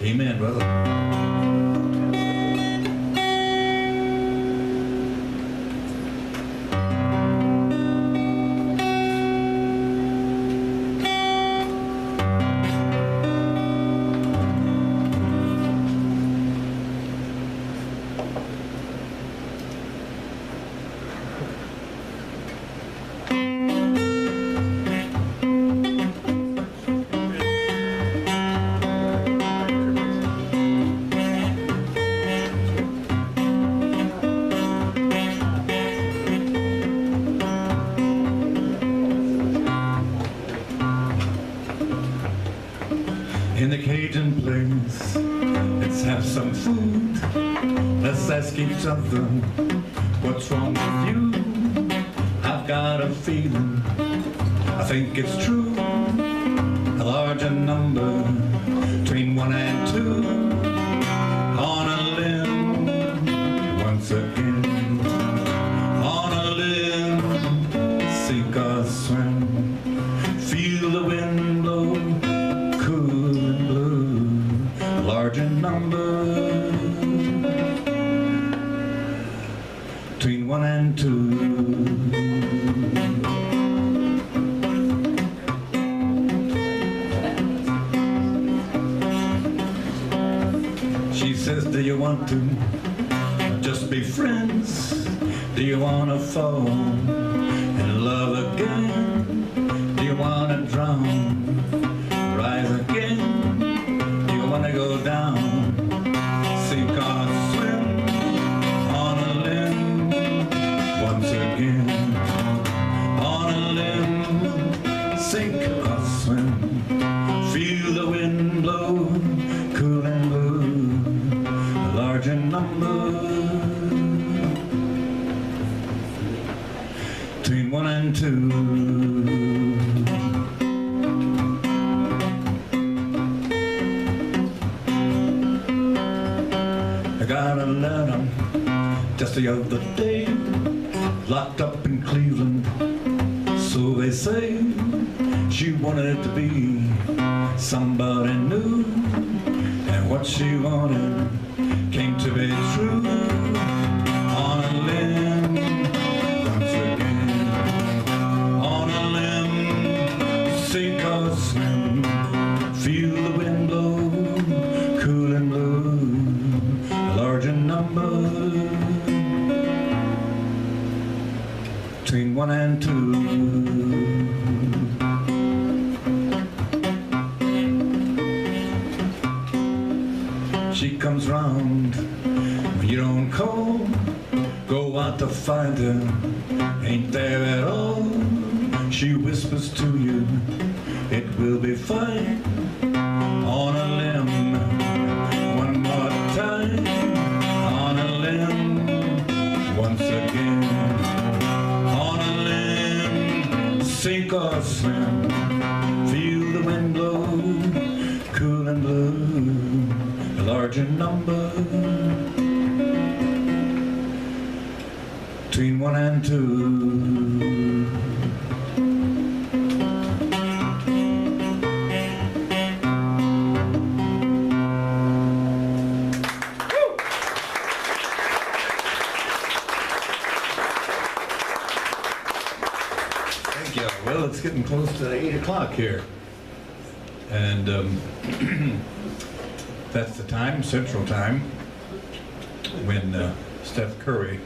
Amen, brother. In the Cajun place, let's have some food. Let's ask each other, what's wrong with you? I've got a feeling, I think it's true. A larger number, between 1 and 2. On a limb, once again. On a limb, sink or swim. Feel the wind blow, cool and blue. Larger number, between 1 and 2. She says, do you want to just be friends? Do you want to fall in love again? Do you want to drown, rise again? Do you want to go down, sink or swim? On a limb, once again. On a limb, sink or swim. Feel the wind blow, cool and blue. and two. I got a letter just the other day, locked up in Cleveland, so they say. She wanted to be somebody new, and what she wanted came to be true. On a limb, once again, on a limb, sink or swim, feel the wind blow, cool and blue, a larger number, between 1 and 2. She comes round when you don't call, go out to find her, ain't there at all. She whispers to you, it will be fine. On a limb, one more time. On a limb, once again. On a limb, sink or swim, feel the wind blow, cool and blue, a larger number, between 1 and 2. Thank you. Well, it's getting close to 8 o'clock here. And that's the time, Central Time, when Steph Curry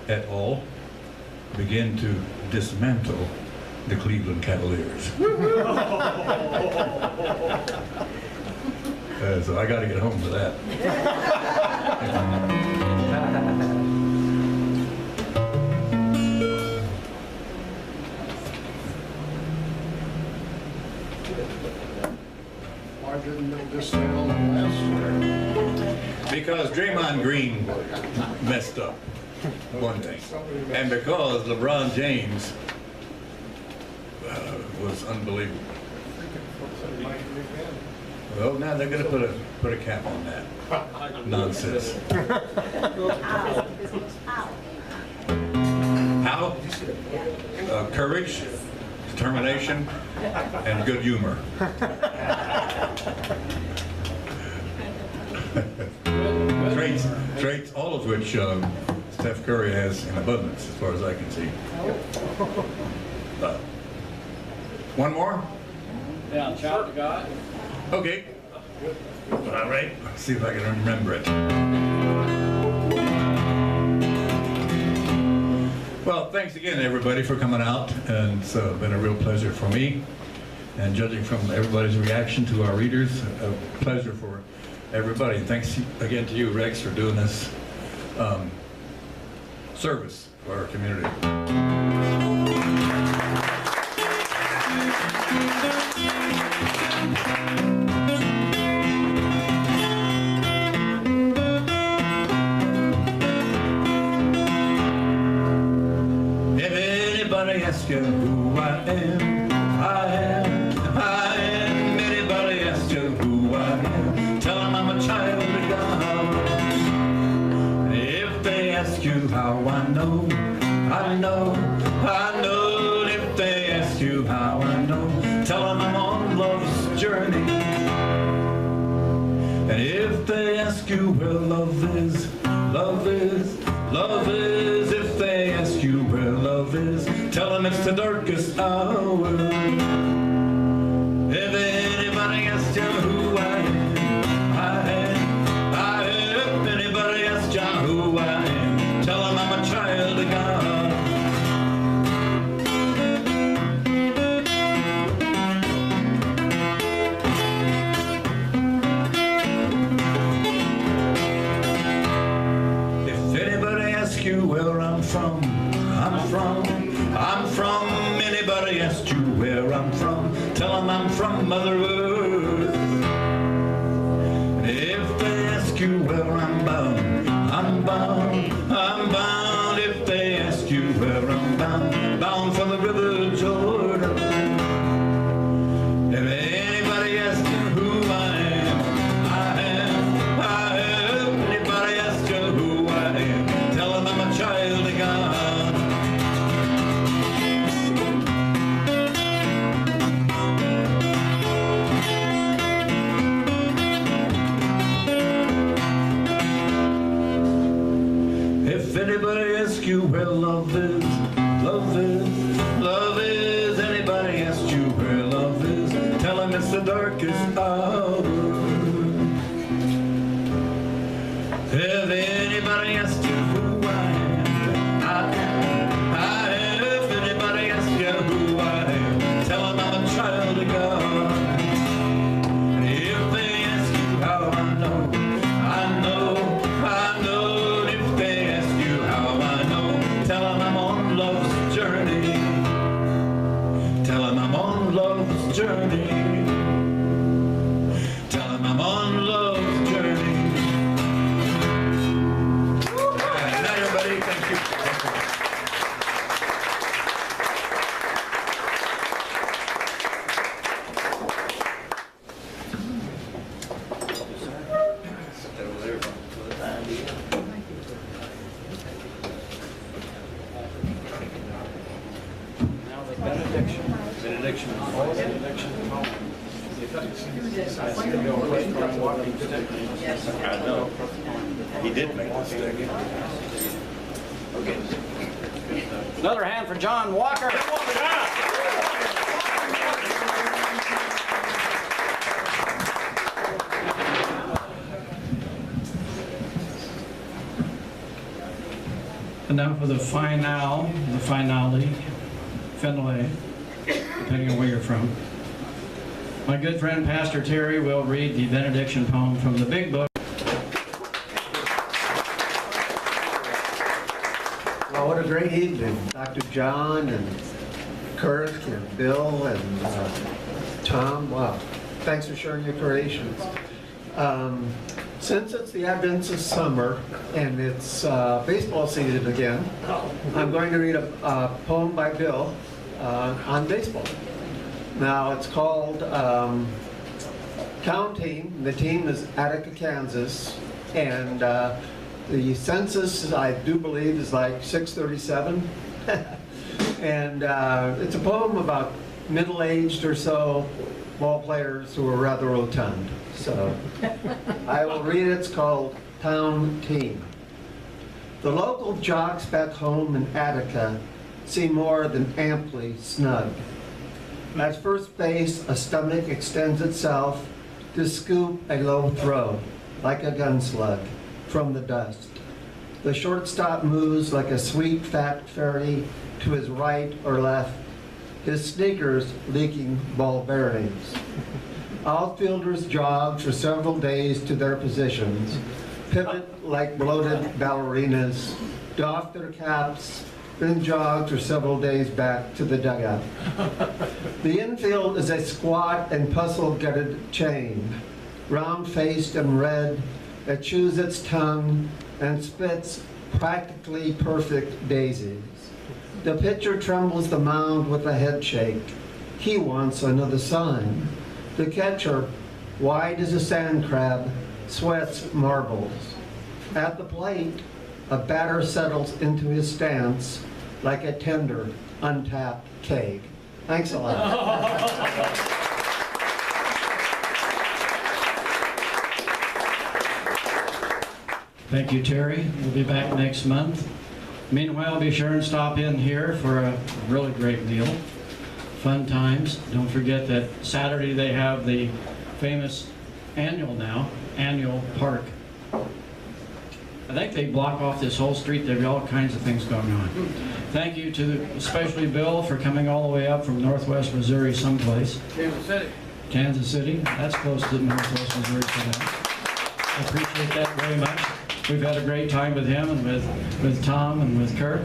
et al. Begin to dismantle the Cleveland Cavaliers. So I got to get home to that. Why didn't they just stay on the last Because Draymond Green messed up, one thing. And because LeBron James was unbelievable. Well, now they're going to put a cap on that nonsense. How? Courage, determination, and good humor. Traits, all of which Steph Curry has in abundance, as far as I can see. One more? Yeah, child of God. Okay. All right. Let's see if I can remember it. Well, thanks again, everybody, for coming out. And it's been a real pleasure for me. And judging from everybody's reaction to our readers, a pleasure for everybody. Thanks again to you, Rex, for doing this service for our community. If anybody asks you who I am, I am. Anybody asks you who I am, tell them I'm a child of God. If they ask you how I know, I know. If they ask you how I know, tell them I'm on love's journey. And if they ask you where love is, love is, love is. If they ask you where love is, tell them it's the darkest hour. If anybody asks you who I am, if anybody asks you who I am, tell them I'm a child of God. If anybody asks you where I'm from, anybody asks you where I'm from, tell them I'm from Mother Earth. And if they ask you where I'm bound, I'm bound. If they ask you where I'm bound, bound for the river anybody ask you where love is, love is, love is. Anybody ask you where love is, tell them it's the darkest hour. If anybody asks you who I am, if anybody asks you who I am, tell them I'm a child of God. And if they ask you how I know, I know, I know. And if they ask you how I know, tell them I'm on love's journey. Tell them I'm on love's journey. Tell them I'm on love's journey. Good night, everybody. Thank you. Now the benediction. Benediction. I know. He did make a mistake. Another hand for John Walker. And now for the finale, finale, depending on where you're from. My good friend Pastor Terry will read the benediction poem from the Big Book. Well, what a great evening. Dr. John and Kirk and Bill and Tom. Wow. Thanks for sharing your creations. Since it's the Adventist summer and it's baseball season again, I'm going to read a poem by Bill on baseball. Now, it's called Town Team. The team is Attica, Kansas, and the census, I do believe, is like 637. And it's a poem about middle-aged or so ball players who are rather rotund. So I will read it. It's called Town Team. The local jocks back home in Attica seem more than amply snug. At first base, a stomach extends itself to scoop a low throw, like a gun slug, from the dust. The shortstop moves like a sweet fat fairy to his right or left, his sneakers leaking ball bearings. Outfielders jog for several days to their positions, pivot like bloated ballerinas, doff their caps, then jog for several days back to the dugout. The infield is a squat and puzzle-gutted chain, round-faced and red, that chews its tongue and spits practically perfect daisies. The pitcher trembles the mound with a head shake. He wants another sign. The catcher, wide as a sand crab, sweats marbles. At the plate, a batter settles into his stance like a tender, untapped keg. Thanks a lot. Thank you, Terry. We'll be back next month. Meanwhile, be sure and stop in here for a really great meal. Fun times. Don't forget that Saturday they have the famous annual park. I think they block off this whole street. There'll be all kinds of things going on. Thank you to especially Bill for coming all the way up from Northwest Missouri someplace. Kansas City. Kansas City. That's close to Northwest Missouri for them. I appreciate that very much. We've had a great time with him and with Tom and with Kirk.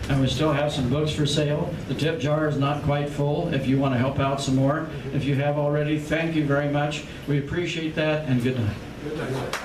And we still have some books for sale. The tip jar is not quite full if you want to help out some more. If you have already, thank you very much. We appreciate that, and good night. Good night.